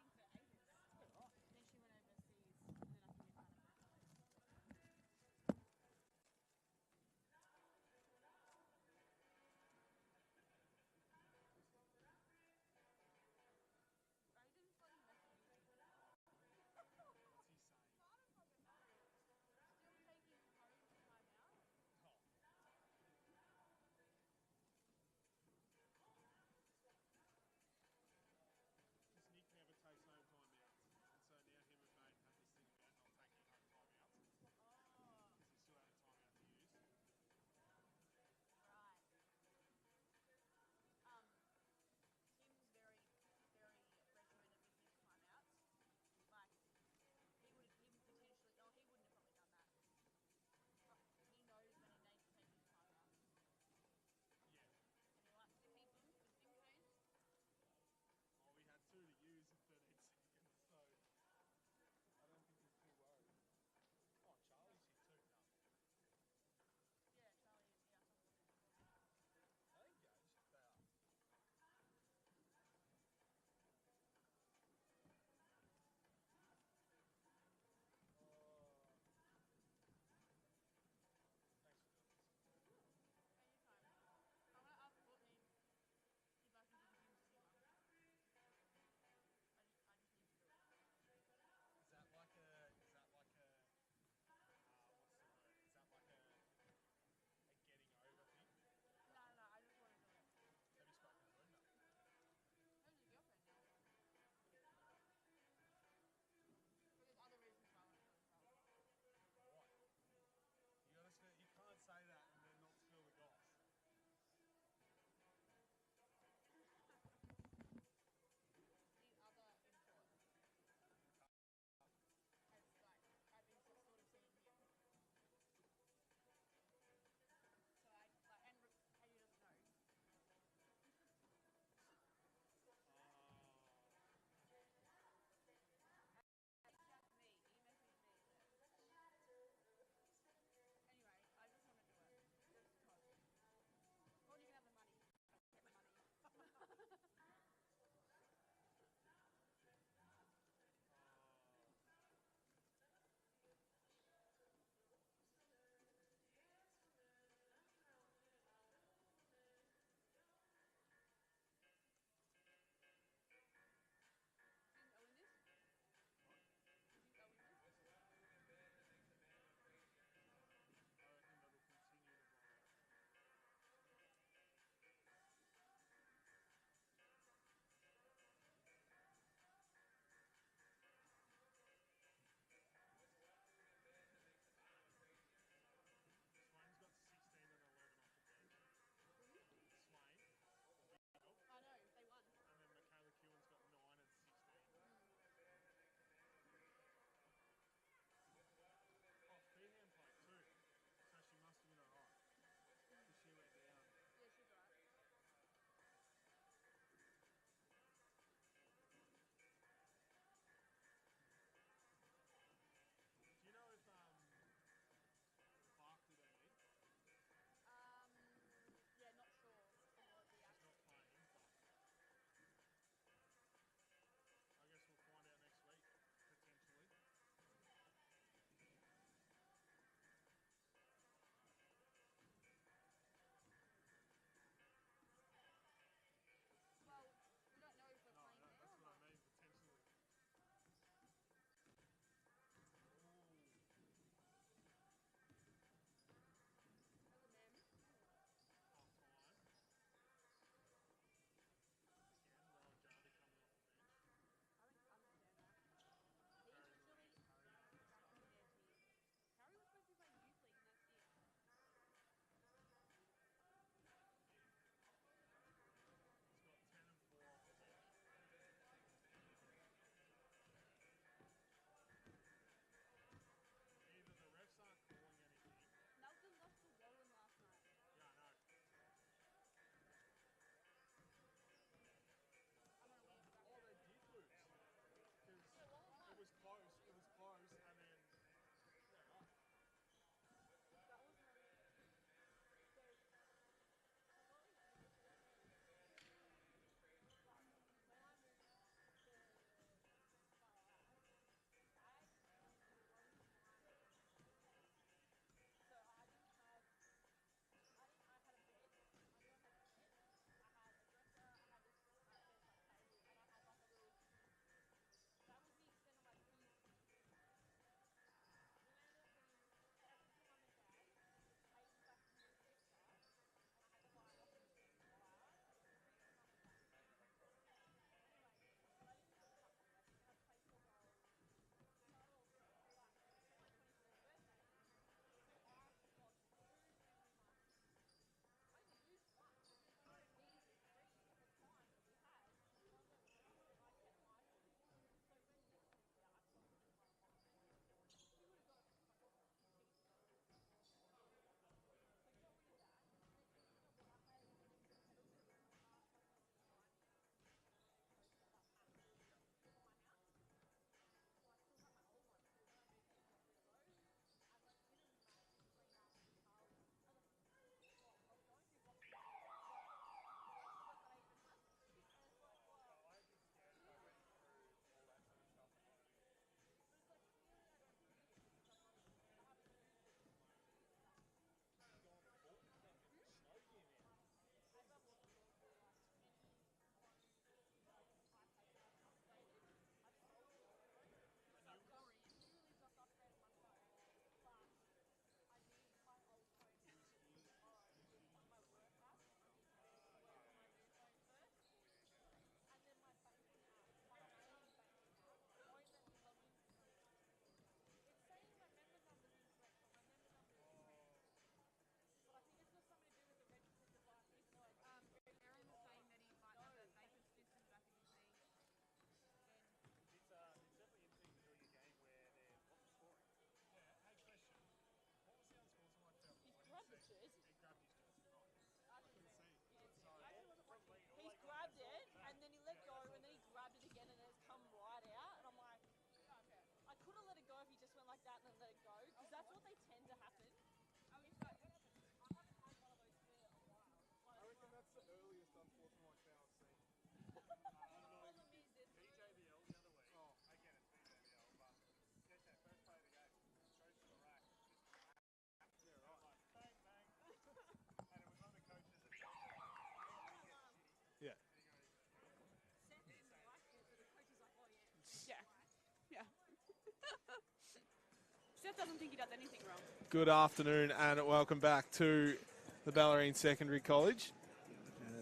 [SPEAKER 2] Seth doesn't think he does anything wrong.
[SPEAKER 1] Good afternoon and welcome back to the Bellarine Secondary College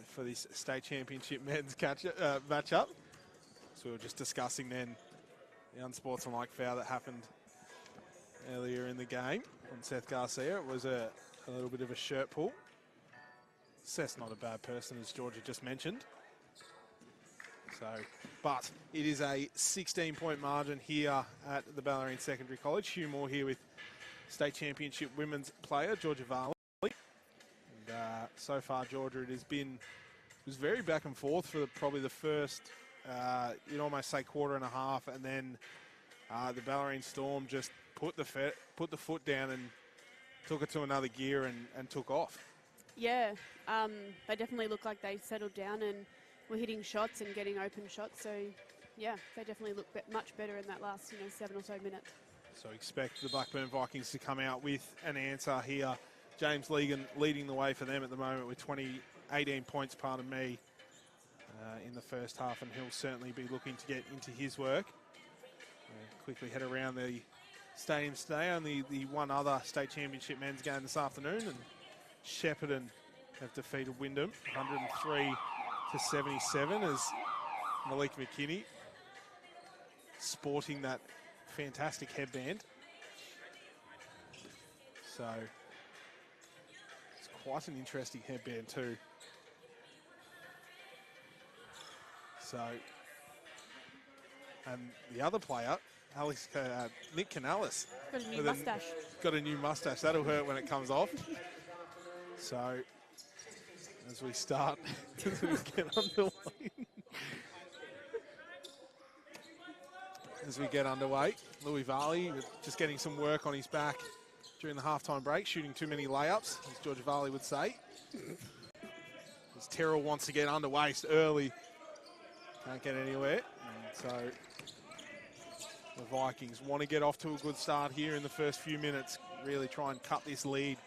[SPEAKER 1] for this state championship men's matchup. So we were just discussing then the unsportsmanlike foul that happened earlier in the game from Seth Garcia. It was a little bit of a shirt pull. Seth's not a bad person, as Georgia just mentioned. So, but it is a 16-point margin here at the Bellarine Secondary College. Hugh Moore here with state championship women's player, Georgia Varley. And so far, Georgia, it was very back and forth for probably the first, you'd almost say quarter and a half, and then the Bellarine Storm just put the foot down and took it to another gear and took off. Yeah,
[SPEAKER 2] they definitely look like they settled down and were hitting shots and getting open shots. So, yeah, they definitely look much better in that last 7 or so minutes.
[SPEAKER 1] So expect the Blackburn Vikings to come out with an answer here. James Legan leading the way for them at the moment with 18 points, pardon me, in the first half, and he'll certainly be looking to get into his work. Quickly head around the stadium today. Only the one other state championship men's game this afternoon, and Shepparton have defeated Wyndham 103-77 as Malik McKinney sporting that fantastic headband. So it's quite an interesting headband too. So, and the other player, Nick Canales.
[SPEAKER 2] Got a new mustache.
[SPEAKER 1] Got a new mustache. That'll hurt when it comes off. So, as we start, as we get underway. As we get underway, Louis Varley just getting some work on his back during the halftime break, shooting too many layups, as George Varley would say. As Terrell wants to get underway early, can't get anywhere. And so the Vikings want to get off to a good start here in the first few minutes, really try and cut this lead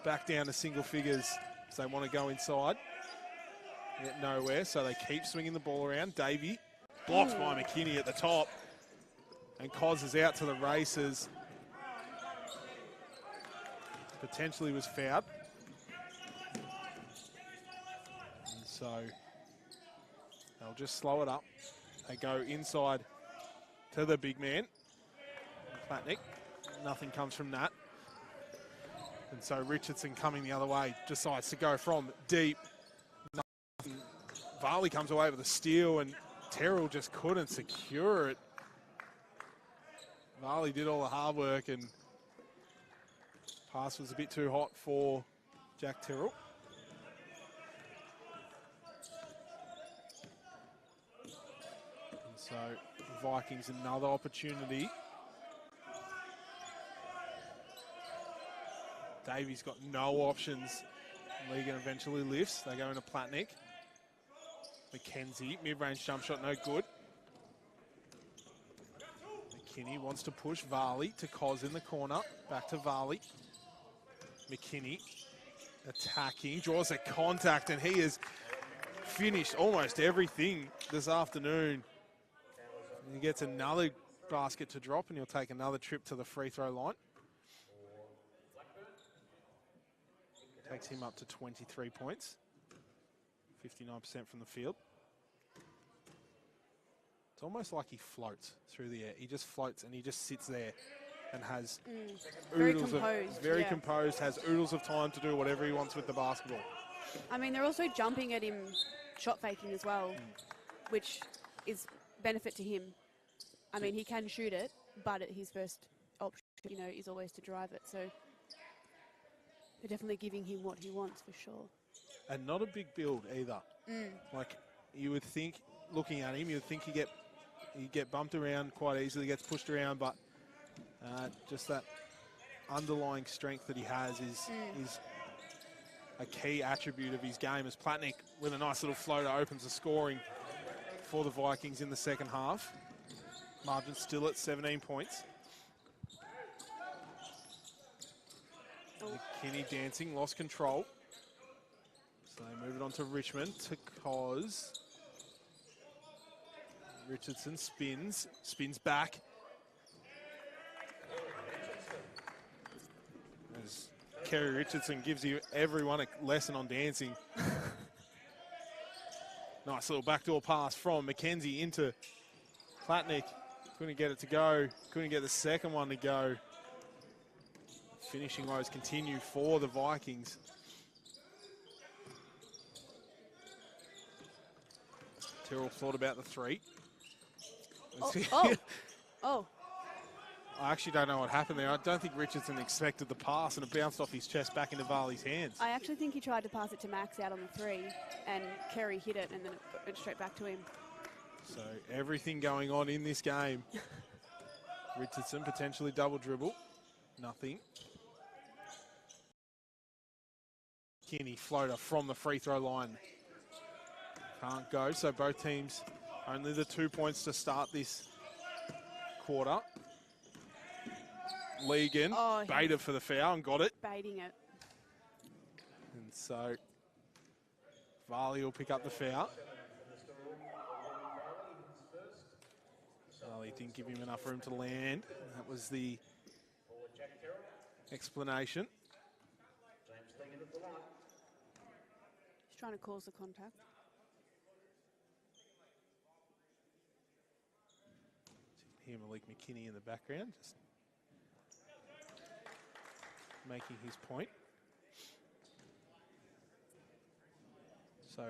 [SPEAKER 1] back down to single figures. So they want to go inside, get nowhere, so they keep swinging the ball around. Davey blocked by McKinney at the top, and Cos is out to the races. Potentially was fouled. And so they'll just slow it up. They go inside to the big man, Platnick. Nothing comes from that. And so Richardson coming the other way, decides to go from deep. Varley comes away with a steal, and Terrell just couldn't secure it. Varley did all the hard work, and pass was a bit too hot for Jack Terrell. And so Vikings another opportunity. Davies got no options. Legan eventually lifts. They go into Platnick. McKenzie, mid-range jump shot, no good. McKinney wants to push Varley to Cos in the corner. Back to Varley. McKinney attacking, draws a contact, and he has finished almost everything this afternoon. He gets another basket to drop, and he'll take another trip to the free throw line. Takes him up to 23 points, 59% from the field. It's almost like he floats through the air. He just floats and he just sits there and has very composed, has oodles of time to do whatever he wants with the basketball.
[SPEAKER 2] I mean, they're also jumping at him, shot faking as well, which is benefit to him. I mean, he can shoot it, but his first option, is always to drive it. So they're definitely giving him what he wants for sure.
[SPEAKER 1] And not a big build either. Like you would think, looking at him, you would think he'd get bumped around quite easily, gets pushed around, but just that underlying strength that he has is a key attribute of his game. As Platnick, with a nice little floater, opens the scoring for the Vikings in the second half. Margin still at 17 points. McKinney dancing, lost control. So they move it on to Richmond, to Cos. Richardson spins back. Kerry Richardson gives you everyone a lesson on dancing. Nice little backdoor pass from McKenzie into Platnick. Couldn't get it to go. Couldn't get the second one to go. Finishing woes continue for the Vikings. Tyrrell thought about the three.
[SPEAKER 2] Oh.
[SPEAKER 1] I actually don't know what happened there. I don't think Richardson expected the pass, and it bounced off his chest back into Varley's hands.
[SPEAKER 2] I actually think he tried to pass it to Max out on the three, and Kerry hit it, and then it went straight back to him.
[SPEAKER 1] So everything going on in this game. Richardson potentially double dribble. Nothing. Kinney floater from the free throw line. Can't go, so both teams only the 2 points to start this quarter. Legan baited for the foul and got it.
[SPEAKER 2] Baiting it.
[SPEAKER 1] And so Varley will pick up the foul. Varley didn't give him enough room to land. That was the explanation.
[SPEAKER 2] He's trying to cause the contact.
[SPEAKER 1] Hear Malik McKinney in the background, just making his point. So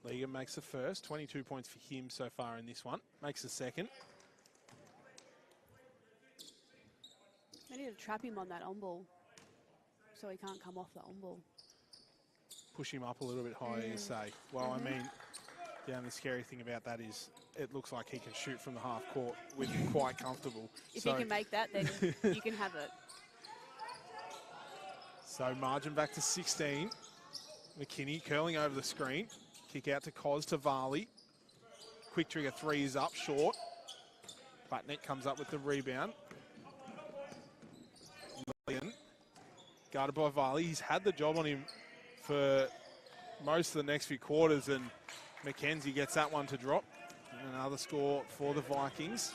[SPEAKER 1] Legan makes the first, 22 points for him so far in this one. Makes the second.
[SPEAKER 2] They need to trap him on that on ball so he can't come off the on ball.
[SPEAKER 1] Push him up a little bit higher, you say. Well, I mean, the only scary thing about that is it looks like he can shoot from the half court with quite comfortable.
[SPEAKER 2] If he can make that, then you can have it.
[SPEAKER 1] So margin back to 16. McKinney curling over the screen. Kick out to Cos to Varley. Quick trigger three is up short. Platnick comes up with the rebound. Lillian, guarded by Varley. He's had the job on him for most of the next few quarters, and McKenzie gets that one to drop. And another score for the Vikings.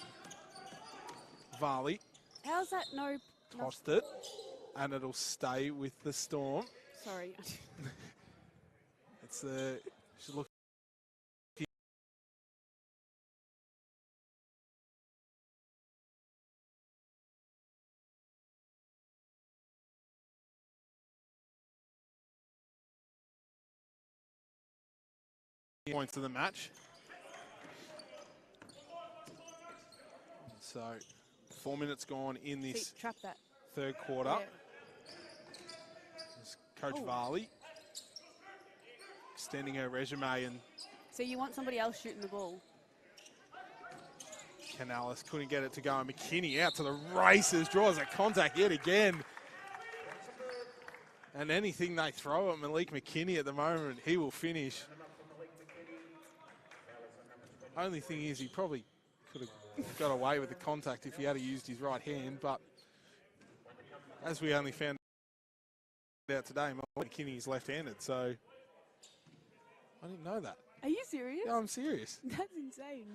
[SPEAKER 1] Varley.
[SPEAKER 2] How's that no?
[SPEAKER 1] Tossed it, and it'll stay with the Storm.
[SPEAKER 2] Sorry.
[SPEAKER 1] It's the, should look. Points of the match. So 4 minutes gone in this
[SPEAKER 2] Trap that.
[SPEAKER 1] third quarter.
[SPEAKER 2] Yeah.
[SPEAKER 1] Coach Varley extending her resume, and
[SPEAKER 2] So you want somebody else shooting the ball.
[SPEAKER 1] Canales couldn't get it to go. And McKinney out to the races, draws a contact yet again. And anything they throw at Malik McKinney at the moment, he will finish. Only thing is, he probably could have got away with the contact if he had used his right hand, but as we only found out today, Malik McKinney is left-handed, so I didn't know that.
[SPEAKER 2] Are you serious?
[SPEAKER 1] Yeah, I'm serious.
[SPEAKER 2] That's insane.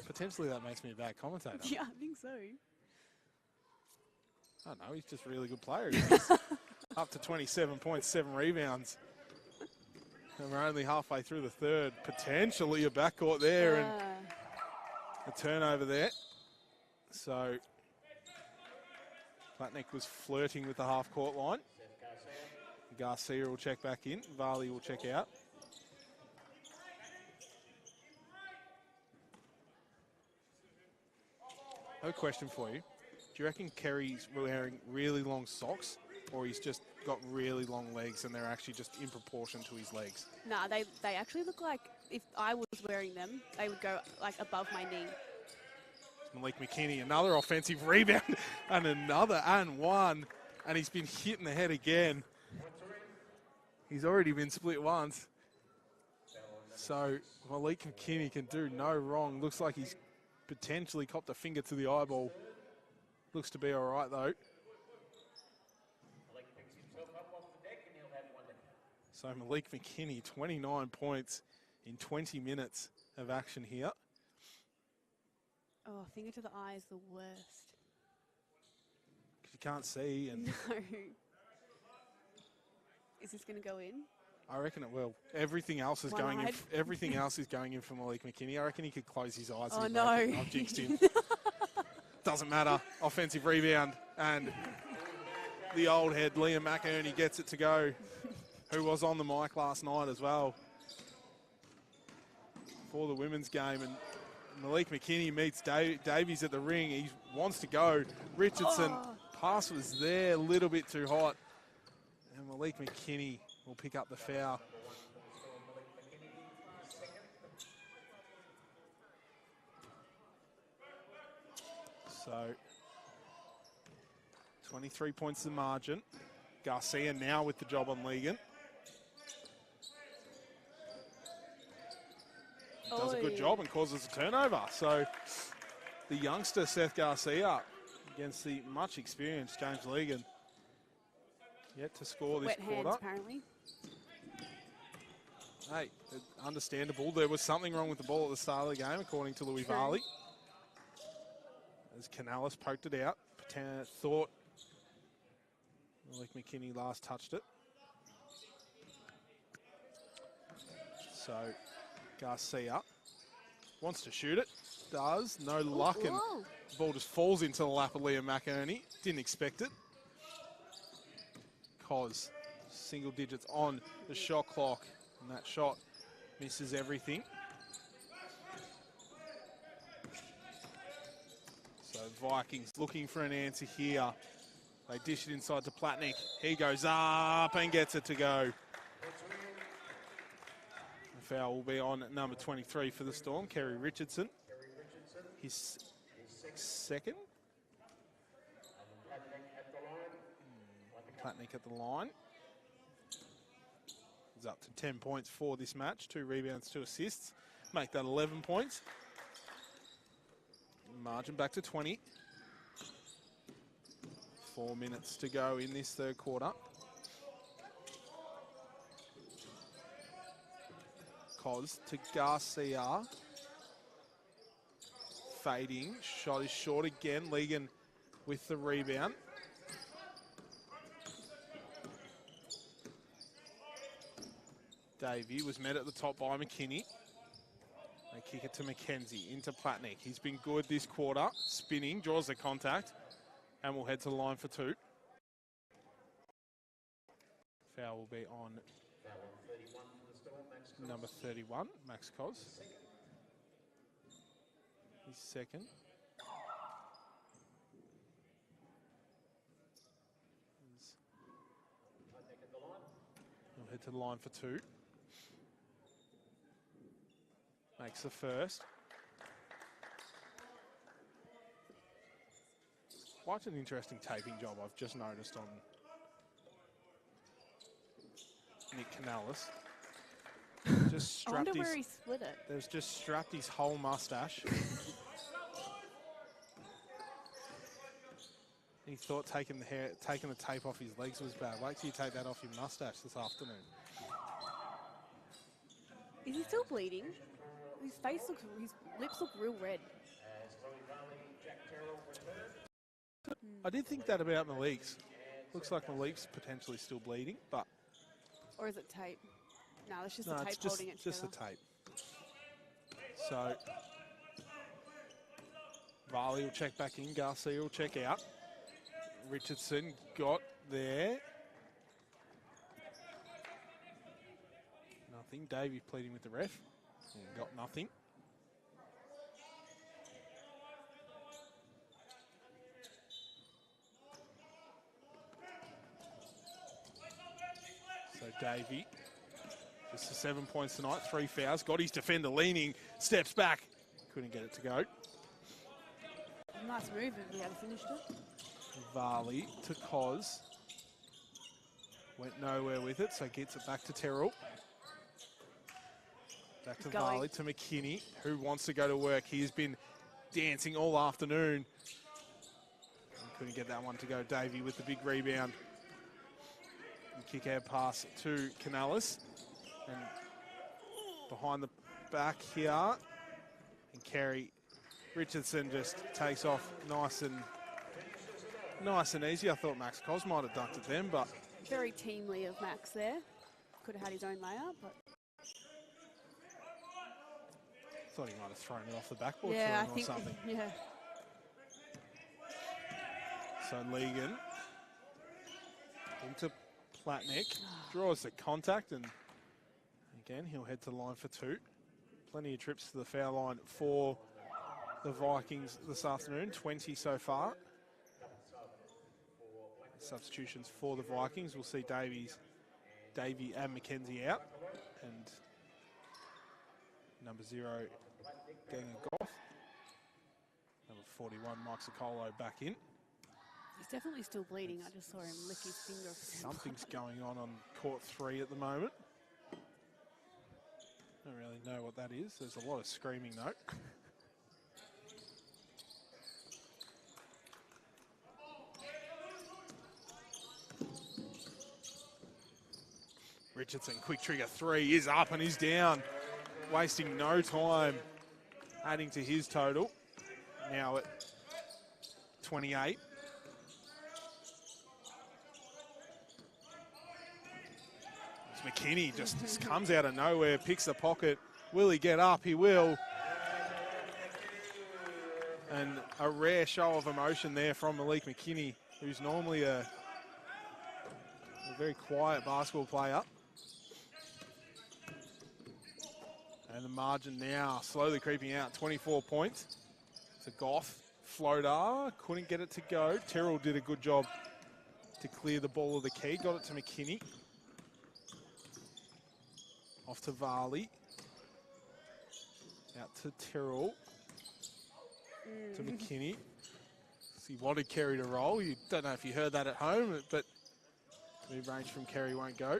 [SPEAKER 1] Potentially that makes me a bad commentator.
[SPEAKER 2] Yeah, I think so.
[SPEAKER 1] I don't know, he's just a really good player. He's up to 27 points, 7 rebounds. And we're only halfway through the third. Potentially a backcourt there and a turnover there. So Platnick was flirting with the half-court line. Garcia will check back in. Varley will check out. I have a question for you. Do you reckon Kerry's wearing really long socks, or he's just got really long legs and they're actually just in proportion to his legs?
[SPEAKER 2] Nah, they actually look like, if I was wearing them, they would go like above my knee.
[SPEAKER 1] Malik McKinney, another offensive rebound and another and one. And he's been hit in the head again. He's already been split once. So Malik McKinney can do no wrong. Looks like he's potentially copped a finger to the eyeball. Looks to be all right, though. So Malik McKinney, 29 points in 20 minutes of action here.
[SPEAKER 2] Oh, finger to the eye is the worst.
[SPEAKER 1] You can't see. And
[SPEAKER 2] No. Is this going to go in?
[SPEAKER 1] I reckon it will. Everything else is going in. Everything else is going in for Malik McKinney. I reckon he could close his eyes.
[SPEAKER 2] Oh
[SPEAKER 1] and
[SPEAKER 2] no!
[SPEAKER 1] I've jinxed him. Doesn't matter. Offensive rebound, and the old head Liam McInerney gets it to go, who was on the mic last night as well for the women's game. And Malik McKinney meets Davies at the ring. He wants to go. Richardson, pass was there, a little bit too hot, and Malik McKinney will pick up the foul. So, 23 points the margin. Garcia now with the job on Ligon. Does a good job and causes a turnover. So, the youngster Seth Garcia against the much experienced James Ligon. Yet to score this quarter.
[SPEAKER 2] Wet hands, apparently.
[SPEAKER 1] Hey, understandable. There was something wrong with the ball at the start of the game, according to Louis Varley. As Canales poked it out, thought Malik McKinney last touched it. So Garcia wants to shoot it, does, no luck, and the ball just falls into the lap of Liam McInerney. Didn't expect it. Cos, single digits on the shot clock, and that shot misses everything. So Vikings looking for an answer here. They dish it inside to Platnick. He goes up and gets it to go. The foul will be on number 23 for the Storm, Kerry Richardson. His second. Platnick at the line. He's up to 10 points for this match. 2 rebounds, 2 assists. Make that 11 points. Margin back to 20. 4 minutes to go in this third quarter. Cos to Garcia. Fading. Shot is short again. Ligon with the rebound. Davey was met at the top by McKinney. They kick it to McKenzie, into Platnick. He's been good this quarter, spinning, draws the contact, and will head to the line for 2. Foul will be on number 31, Max Cos. His second. He'll head to the line for 2. Makes the first. Quite an interesting taping job I've just noticed on Nick Canales. Just
[SPEAKER 2] I
[SPEAKER 1] strapped
[SPEAKER 2] wonder where he split it.
[SPEAKER 1] There's just strapped his whole mustache. He thought taking the tape off his legs was bad. Wait till you take that off your mustache this afternoon.
[SPEAKER 2] Is he still bleeding? His lips look real red.
[SPEAKER 1] I did think that about Malik's. Looks like Malik's potentially still bleeding, but...
[SPEAKER 2] Or is it tape? No, it's just the tape holding it together.
[SPEAKER 1] Just the tape. So, Varley will check back in, Garcia will check out. Richardson got there. Nothing. Davey pleading with the ref. Got nothing. So Davey, just the 7 points tonight, 3 fouls. Got his defender leaning, steps back. Couldn't get it to go.
[SPEAKER 2] Nice move if he had finished it.
[SPEAKER 1] Varley to Cos. Went nowhere with it, so gets it back to Terrell. Back to Varley, to McKinney, who wants to go to work. He's been dancing all afternoon. And couldn't get that one to go. Davey with the big rebound. And kick out pass to Canales. And behind the back here. And Kerry Richardson just takes off nice and easy. I thought Max Cos might have dunked it then, but
[SPEAKER 2] very teamly of Max there. Could have had his own layup, but
[SPEAKER 1] Thought he might have thrown it off the backboard
[SPEAKER 2] yeah,
[SPEAKER 1] to him or something.
[SPEAKER 2] Yeah.
[SPEAKER 1] So Legan into Platnick, draws the contact, and again he'll head to the line for 2. Plenty of trips to the foul line for the Vikings this afternoon, 20 so far. Substitutions for the Vikings. We'll see Davey and McKenzie out, and number 0 getting a Goff. Number 41 Mike Socolo back in.
[SPEAKER 2] He's definitely still bleeding. I just saw him lick his finger.
[SPEAKER 1] Something's going on court 3 at the moment. Don't really know what that is. There's a lot of screaming though. Richardson, quick trigger 3 is up and he's down. Wasting no time, adding to his total. Now at 28. It's McKinney just comes out of nowhere, picks the pocket. Will he get up? He will. And a rare show of emotion there from Malik McKinney, who's normally a very quiet basketball player. And the margin now slowly creeping out, 24 points. It's a Goff floater, couldn't get it to go. Terrell did a good job to clear the ball of the key, got it to McKinney. Off to Varley. Out to Terrell. To McKinney. He wanted Kerry to roll. You don't know if you heard that at home, but mid-range from Kerry won't go.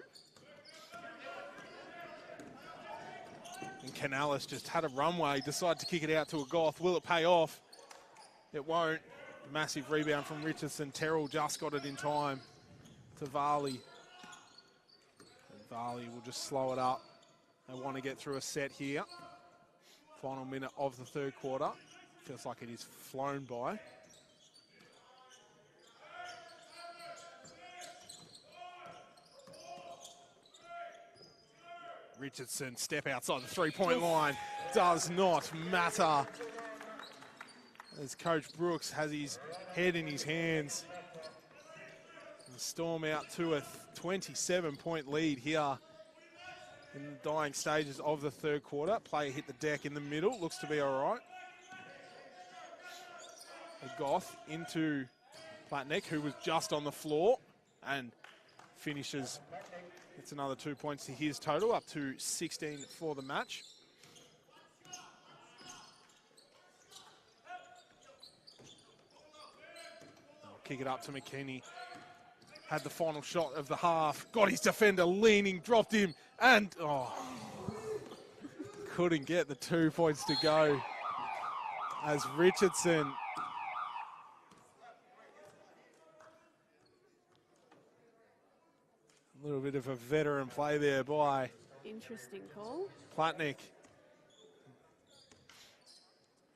[SPEAKER 1] And Canales just had a runway, decided to kick it out to a Goth. Will it pay off? It won't. Massive rebound from Richardson. Terrell just got it in time to Varley. And Varley will just slow it up. They want to get through a set here. Final minute of the third quarter. Feels like it is flown by. Richardson, step outside the three-point line. Does not matter. As Coach Brooks has his head in his hands. The Storm out to a 27-point lead here in the dying stages of the third quarter. Player hit the deck in the middle. Looks to be all right. A Goth into Platnick, who was just on the floor, and finishes. It's another 2 points to his total, up to 16 for the match. Kick it up to McKinney. Had the final shot of the half. Got his defender leaning, dropped him, and couldn't get the 2 points to go. As Richardson a little bit of a veteran play there by
[SPEAKER 2] interesting call.
[SPEAKER 1] Platnick.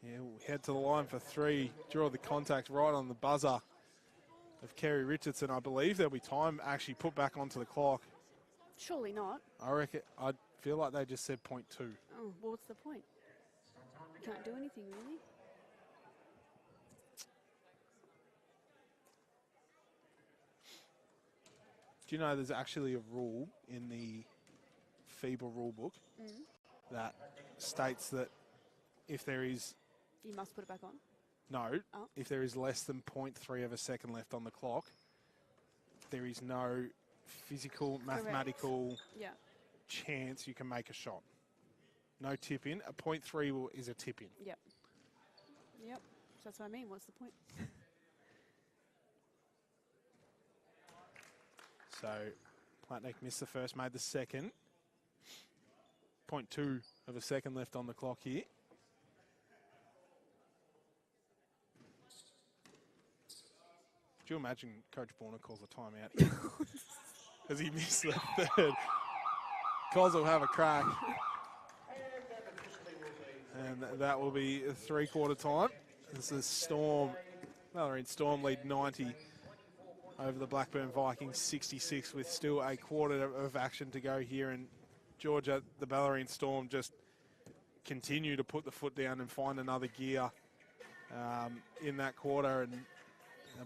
[SPEAKER 1] Yeah, we'll head to the line for 3. Draw the contact right on the buzzer of Kerry Richardson. I believe there'll be time actually put back onto the clock.
[SPEAKER 2] Surely not.
[SPEAKER 1] I reckon, I feel like they just said .2.
[SPEAKER 2] Oh, well, what's the point? You can't do anything, really.
[SPEAKER 1] Do you know there's actually a rule in the FIBA rule book that states that if there is...
[SPEAKER 2] You must put it back on?
[SPEAKER 1] No, if there is less than 0.3 of a second left on the clock, there is no physical, mathematical chance you can make a shot. No tip in. A 0.3 is a tip in.
[SPEAKER 2] Yep. Yep. So that's what I mean. What's the point?
[SPEAKER 1] So Platnick missed the first, made the second. 0.2 of a second left on the clock here. Do you imagine Coach Borner calls a timeout here? Because he missed the third. Cos will have a crack. And that will be a three-quarter time. This is Storm. Bellarine Storm lead 90 over the Blackburn Vikings 66 with still a quarter of action to go here. And Georgia, the Bellarine Storm, just continue to put the foot down and find another gear in that quarter. And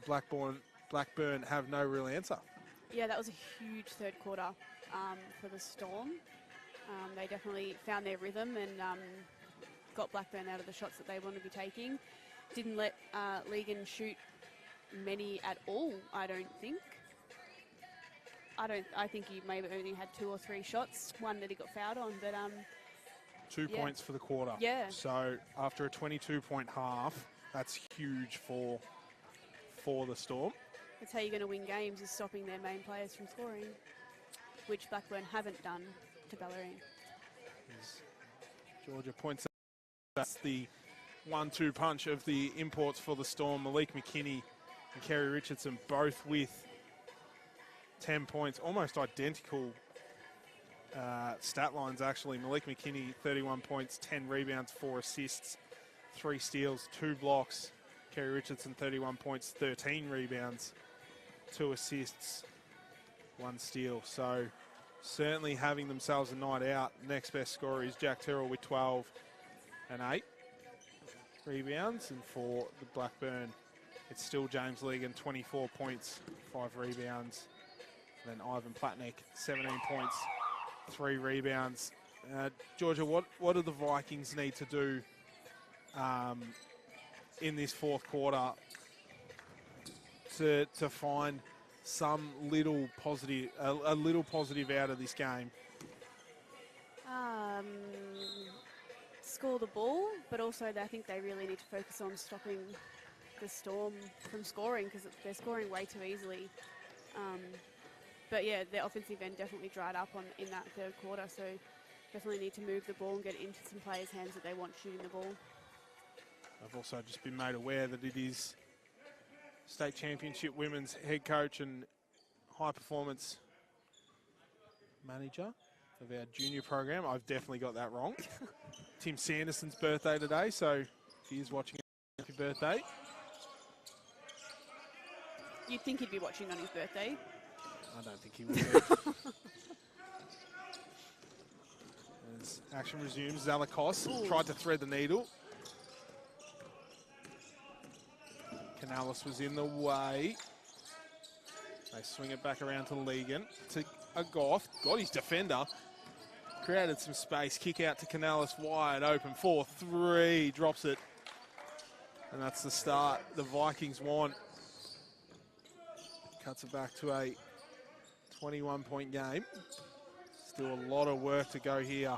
[SPEAKER 1] Blackburn have no real answer.
[SPEAKER 2] Yeah, that was a huge third quarter for the Storm. They definitely found their rhythm and got Blackburn out of the shots that they wanted to be taking. Didn't let Legan shoot many at all, I don't think. I think he maybe only had 2 or 3 shots, one that he got fouled on, but
[SPEAKER 1] 2 points for the quarter.
[SPEAKER 2] Yeah.
[SPEAKER 1] So after a 22-point half, that's huge for the Storm.
[SPEAKER 2] That's how you're going to win games, is stopping their main players from scoring, which Blackburn haven't done to Bellarine.
[SPEAKER 1] Georgia points out that's the 1-2 punch of the imports for the Storm. Malik McKinney and Kerry Richardson both with 10 points, almost identical stat lines actually. Malik McKinney, 31 points, 10 rebounds, 4 assists, 3 steals, 2 blocks. Kerry Richardson, 31 points, 13 rebounds, 2 assists, 1 steal. So certainly having themselves a night out. Next best scorer is Jack Terrell with 12 and 8 rebounds. And for the Blackburn, it's still James Legan, 24 points, 5 rebounds. And then Ivan Platnick, 17 points, 3 rebounds. Georgia, what do the Vikings need to do in this fourth quarter to find some little positive, a little positive out of this game?
[SPEAKER 2] Score the ball, but also I think they really need to focus on stopping the Storm from scoring, because they're scoring way too easily. But yeah, their offensive end definitely dried up in that third quarter, so definitely need to move the ball and get it into some players' hands that they want shooting the ball.
[SPEAKER 1] I've also just been made aware that it is State Championship Women's head coach and high performance manager of our junior program. I've definitely got that wrong. Tim Sanderson's birthday today, so if he is watching, happy birthday.
[SPEAKER 2] You'd think he'd be watching on his birthday.
[SPEAKER 1] I don't think he will be. As action resumes, Zalakos tried to thread the needle. Canales was in the way. They swing it back around to Legan, to a Goth. Got his defender. Created some space. Kick out to Canales, wide open. 4-3, drops it. And that's the start the Vikings want. Cuts it back to a 21-point game. Still a lot of work to go here.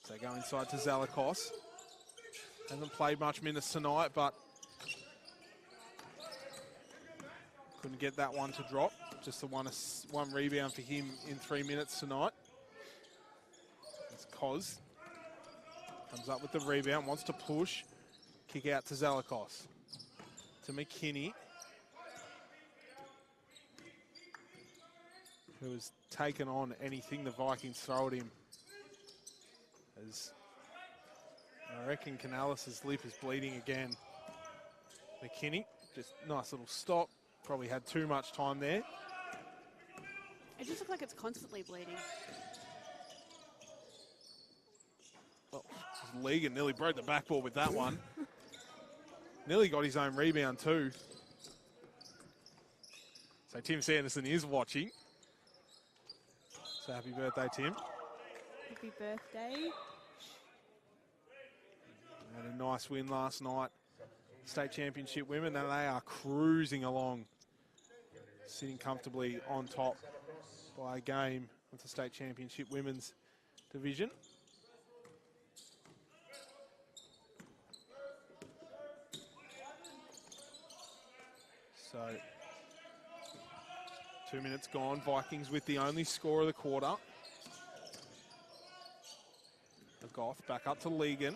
[SPEAKER 1] So they go inside to Zalakos. Hasn't played much minutes tonight, but couldn't get that one to drop. Just the one rebound for him in 3 minutes tonight. It's Koz. Comes up with the rebound, wants to push. Kick out to Zalakos. To McKinney, who has taken on anything the Vikings throw at him. As I reckon Canales' lip is bleeding again. McKinney, just nice little stop. Probably had too much time there.
[SPEAKER 2] It just looks like it's constantly bleeding.
[SPEAKER 1] Well, Legan nearly broke the backboard with that one. Nearly got his own rebound too. So Tim Sanderson is watching. So happy birthday, Tim.
[SPEAKER 2] Happy birthday.
[SPEAKER 1] Had a nice win last night. State Championship women, and they are cruising along. Sitting comfortably on top by a game of the State Championship Women's Division. So, 2 minutes gone. Vikings with the only score of the quarter. The Goth back up to Legan.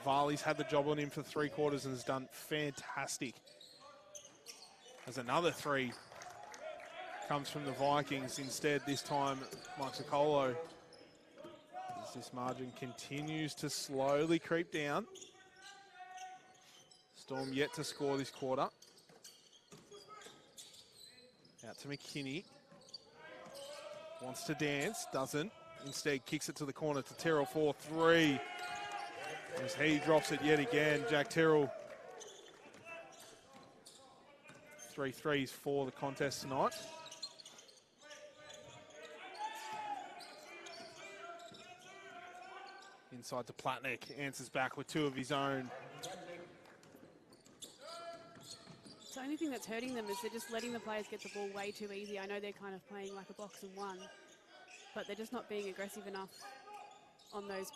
[SPEAKER 1] Varley's had the job on him for 3 quarters and has done fantastic. As another 3 comes from the Vikings. Instead, this time, Mike Sicolo, as this margin continues to slowly creep down. Storm yet to score this quarter. Out to McKinney. Wants to dance, doesn't. Instead kicks it to the corner to Terrell for 3. As he drops it yet again, Jack Terrell. 3 threes for the contest tonight. Inside to Platnick, answers back with 2 of his own.
[SPEAKER 2] The only thing that's hurting them is they're just letting the players get the ball way too easy. I know they're kind of playing like a box and one, but they're just not being aggressive enough on those.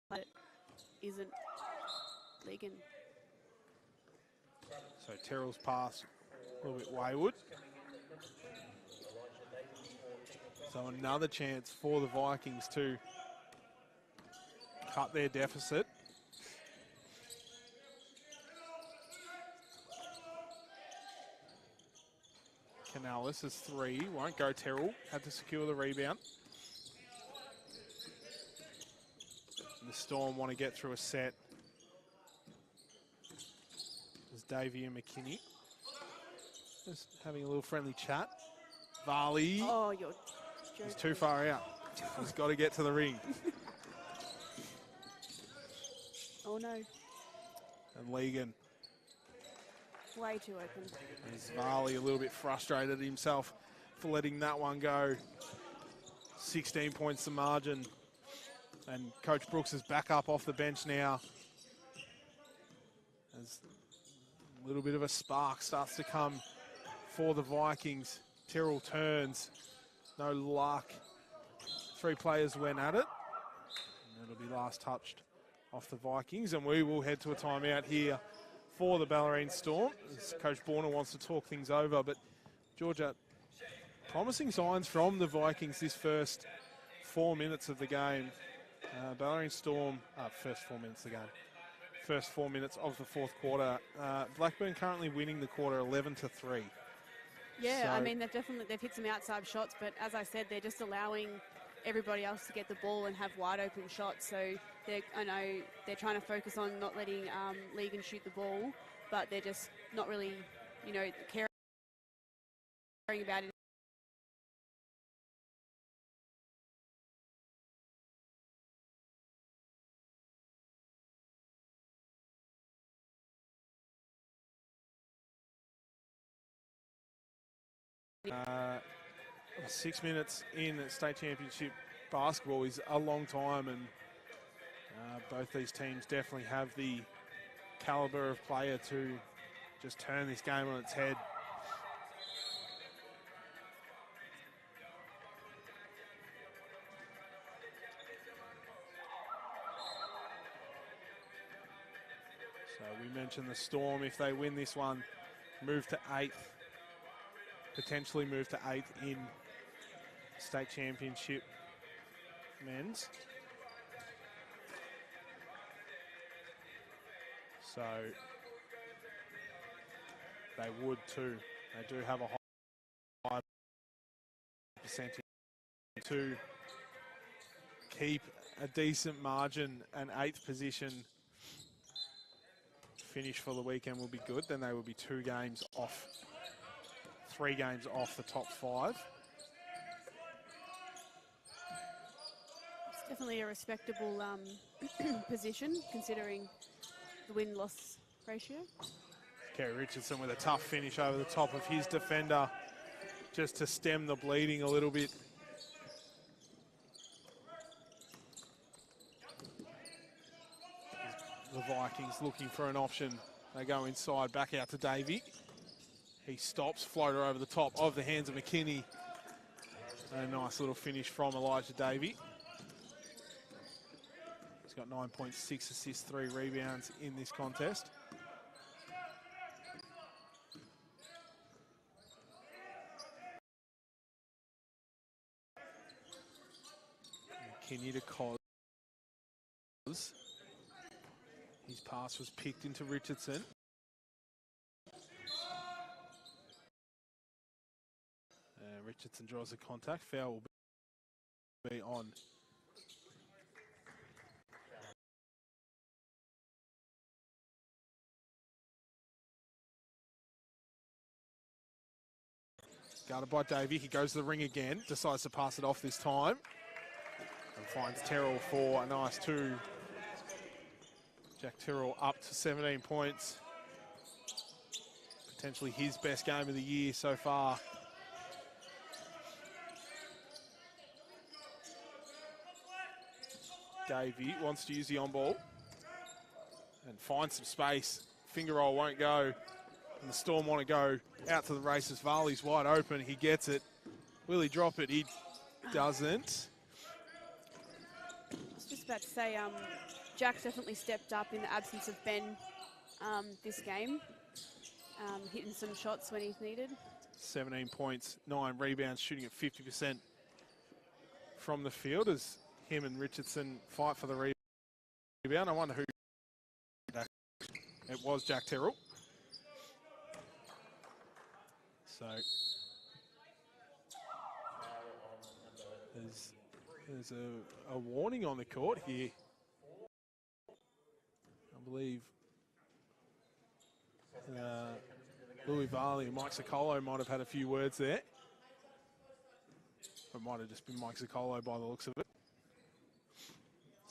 [SPEAKER 2] But it isn't Legan.
[SPEAKER 1] So Terrell's pass a little bit wayward. So another chance for the Vikings to cut their deficit. Canales is 3, won't go Terrell, had to secure the rebound. And the Storm want to get through a set. There's Davey and McKinney. Just having a little friendly chat. Varley.
[SPEAKER 2] Oh, you're joking.
[SPEAKER 1] He's too far out. He's got to get to the ring.
[SPEAKER 2] Oh no.
[SPEAKER 1] And Legan.
[SPEAKER 2] Way too open.
[SPEAKER 1] Is Varley a little bit frustrated himself for letting that one go. 16 points the margin. And Coach Brooks is back up off the bench now. As a little bit of a spark starts to come for the Vikings. Terrell turns. No luck. 3 players went at it. And it'll be last touched off the Vikings. And we will head to a timeout here for the Bellarine Storm, as Coach Borner wants to talk things over. But Georgia, promising signs from the Vikings this first 4 minutes of the game. Bellarine Storm, first 4 minutes of the game. First 4 minutes of the fourth quarter. Blackburn currently winning the quarter 11-3.
[SPEAKER 2] Yeah,
[SPEAKER 1] So,
[SPEAKER 2] I mean, they've hit some outside shots, but as I said, they're just allowing everybody else to get the ball and have wide open shots. So I know they're trying to focus on not letting Legan shoot the ball, but they're just not really, caring about it.
[SPEAKER 1] Uh, 6 minutes in state championship basketball is a long time, and both these teams definitely have the caliber of player to just turn this game on its head. So we mentioned the Storm, if they win this one, move to 8th. Potentially move to 8th in state championship men's. So they would too. They do have a high percentage to keep a decent margin. An 8th position finish for the weekend will be good. Then they will be 2 games off. 3 games off the top 5.
[SPEAKER 2] It's definitely a respectable position considering the win-loss ratio.
[SPEAKER 1] Kerry Richardson with a tough finish over the top of his defender just to stem the bleeding a little bit. The Vikings looking for an option. They go inside, back out to Davey. He stops, floater over the top of the hands of McKinney. A nice little finish from Elijah Davey. He's got 9.6 assists, 3 rebounds in this contest. McKinney to Cos. His pass was picked into Richardson. Richardson draws a contact. Foul will be on Guarded by Davey. He goes to the ring again. Decides to pass it off this time. And finds Terrell for a nice 2. Jack Terrell up to 17 points. Potentially his best game of the year so far. Davey wants to use the on-ball and find some space. Finger roll won't go. And the Storm want to go out to the races. Varley's wide open. He gets it. Will he drop it? He doesn't.
[SPEAKER 2] I was just about to say, Jack's definitely stepped up in the absence of Ben this game, hitting some shots when he's needed. 17
[SPEAKER 1] points, 9 rebounds, shooting at 50% from the field as him and Richardson fight for the rebound. I wonder who. It was Jack Terrell. So there's a warning on the court here. I believe Louis Varley and Mike Sicolo might have had a few words there. It might have just been Mike Sicolo by the looks of it.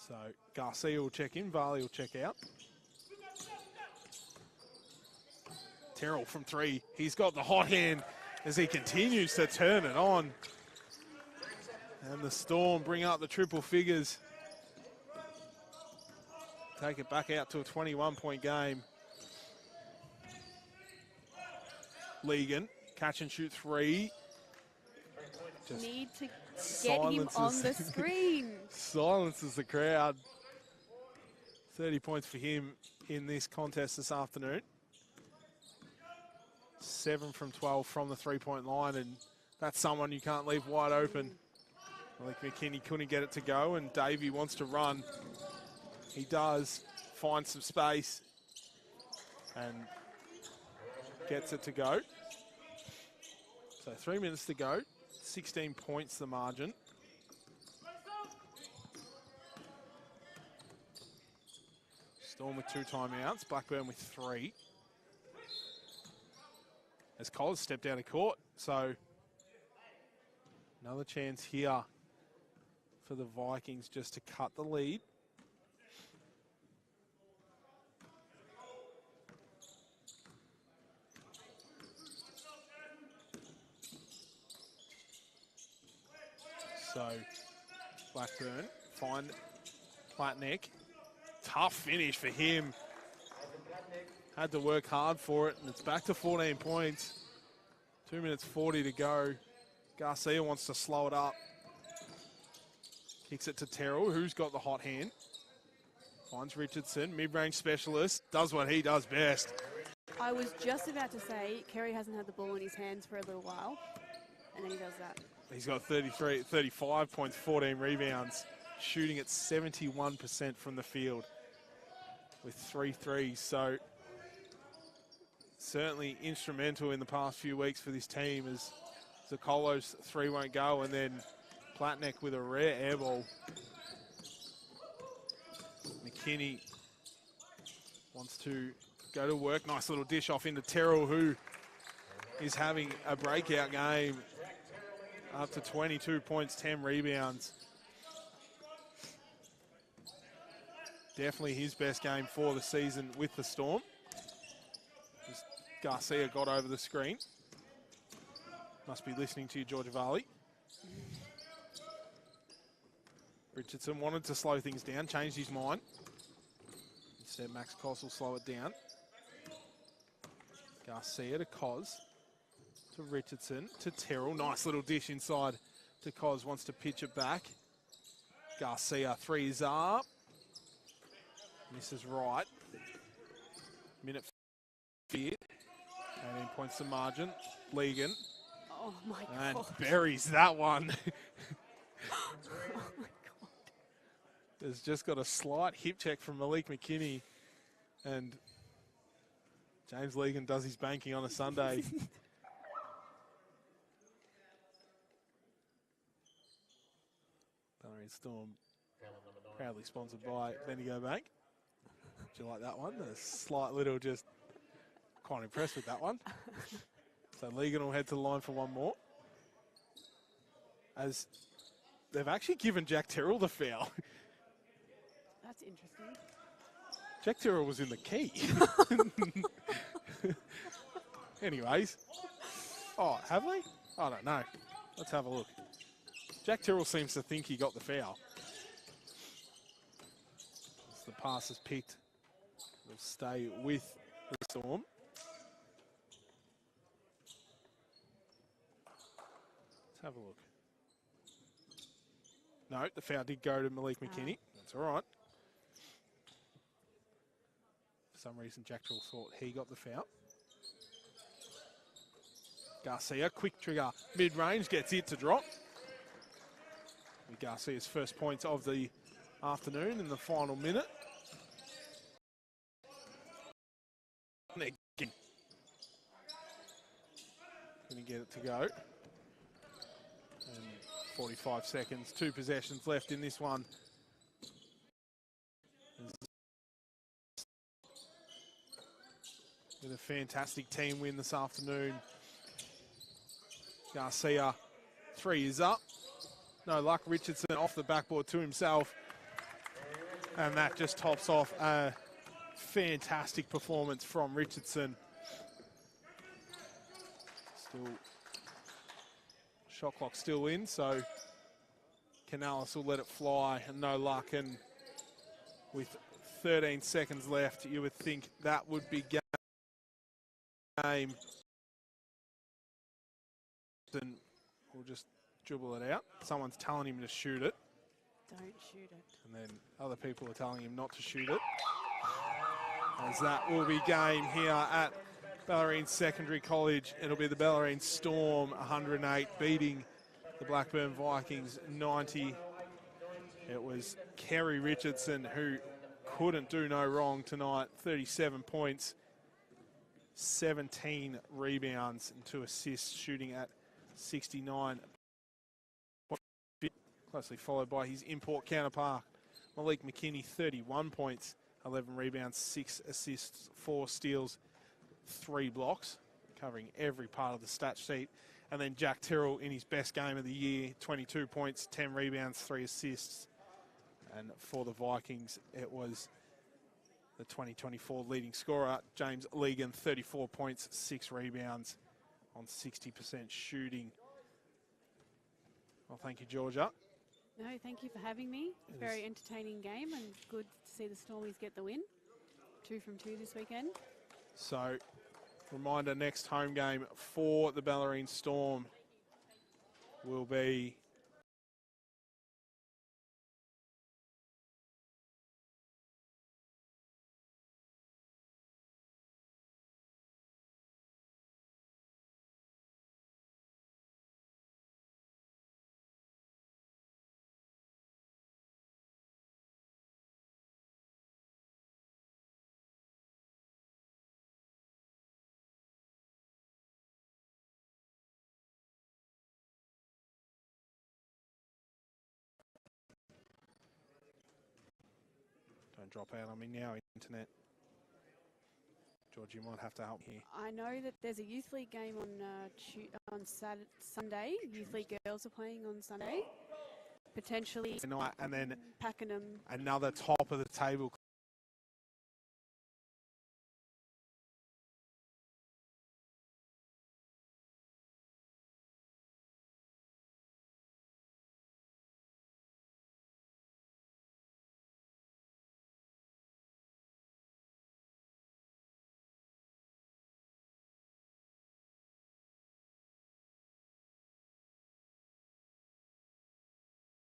[SPEAKER 1] So Garcia will check in, Varley will check out. Terrell from 3. He's got the hot hand as he continues to turn it on. And the Storm bring up the triple figures. Take it back out to a 21-point game. Legan, catch and shoot 3.
[SPEAKER 2] Just need to get him on the screen.
[SPEAKER 1] Silences the crowd. 30 points for him in this contest this afternoon. 7 from 12 from the 3-point line, and that's someone you can't leave wide open. Malik McKinney couldn't get it to go, and Davey wants to run. He does find some space and gets it to go. So 3 minutes to go, 16 points the margin. Storm with 2 timeouts, Blackburn with 3. As Collins stepped out of court, so another chance here for the Vikings just to cut the lead. So Blackburn find Platnick. Tough finish for him. Had to work hard for it, and it's back to 14 points. 2 minutes 40 to go. Garcia wants to slow it up. Kicks it to Terrell, who's got the hot hand. Finds Richardson, mid-range specialist, does what he does best.
[SPEAKER 2] I was just about to say, Kerry hasn't had the ball in his hands for a little while, and then he does that.
[SPEAKER 1] He's got 35 points, 14 rebounds, shooting at 71% from the field with 3 threes. So certainly instrumental in the past few weeks for this team as Zacolo's 3 won't go, and then Platnick with a rare air ball. McKinney wants to go to work. Nice little dish off into Terrell, who is having a breakout game. Up to 22 points, 10 rebounds. Definitely his best game for the season with the Storm. As Garcia got over the screen. Must be listening to you, Georgia Varley. Richardson wanted to slow things down, changed his mind. Instead, Max Koss will slow it down. Garcia to Koz. To Richardson, to Terrell. Nice little dish inside to Koz. Wants to pitch it back. Garcia, 3 is up. Misses right. Minute 5. 18 points to margin. Legan.
[SPEAKER 2] Oh my
[SPEAKER 1] and
[SPEAKER 2] God.
[SPEAKER 1] buries that one.
[SPEAKER 2] Oh my God.
[SPEAKER 1] Has just got a slight hip check from Malik McKinney. And James Legan does his banking on a Sunday. Bellarine Storm, proudly sponsored by Bendigo Bank. Do you like that one? A slight little, just quite impressed with that one. So Legan will head to the line for one more. as they've actually given Jack Terrell the foul.
[SPEAKER 2] That's interesting.
[SPEAKER 1] Jack Terrell was in the key. Anyways. Oh, have they? I don't know. Let's have a look. Jack Terrell seems to think he got the foul. As the pass is picked, will stay with the Storm. Let's have a look. No, the foul did go to Malik McKinney. That's all right. For some reason, Jack Terrell thought he got the foul. Garcia, quick trigger, mid-range, gets it to drop. With Garcia's first points of the afternoon in the final minute. Again. Going to get it to go. And 45 seconds, 2 possessions left in this one. With a fantastic team win this afternoon. Garcia, 3 is up. No luck, Richardson off the backboard to himself. And that just tops off a fantastic performance from Richardson. Still, shot clock still in, so Canales will let it fly, and no luck. And with 13 seconds left, you would think that would be game. And we'll just dribble it out. Someone's telling him to shoot it.
[SPEAKER 2] Don't shoot it.
[SPEAKER 1] And then other people are telling him not to shoot it. As that will be game here at Bellarine Secondary College. It'll be the Bellarine Storm 108 beating the Blackburn Vikings 90. It was Kerry Richardson who couldn't do no wrong tonight. 37 points, 17 rebounds and 2 assists, shooting at 69. Closely followed by his import counterpart, Malik McKinney, 31 points, 11 rebounds, 6 assists, 4 steals, 3 blocks, covering every part of the stat sheet. And then Jack Terrell in his best game of the year, 22 points, 10 rebounds, 3 assists. And for the Vikings, it was the 2024 leading scorer, James Legan, 34 points, 6 rebounds on 60% shooting. Well, thank you, Georgia.
[SPEAKER 2] No, thank you for having me. Very entertaining game and good to see the Stormies get the win. 2 from 2 this weekend.
[SPEAKER 1] So, reminder, next home game for the Bellarine Storm will be Don't drop out on me now, internet. George, you might have to help here.
[SPEAKER 2] I know that there's a Youth League game on Sunday. Youth League girls are playing on Sunday. Potentially
[SPEAKER 1] Tonight, and then
[SPEAKER 2] Pakenham.
[SPEAKER 1] another top of the table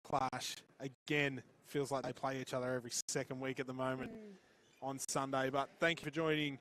[SPEAKER 1] clash again. Feels like they play each other every second week at the moment on Sunday. But thank you for joining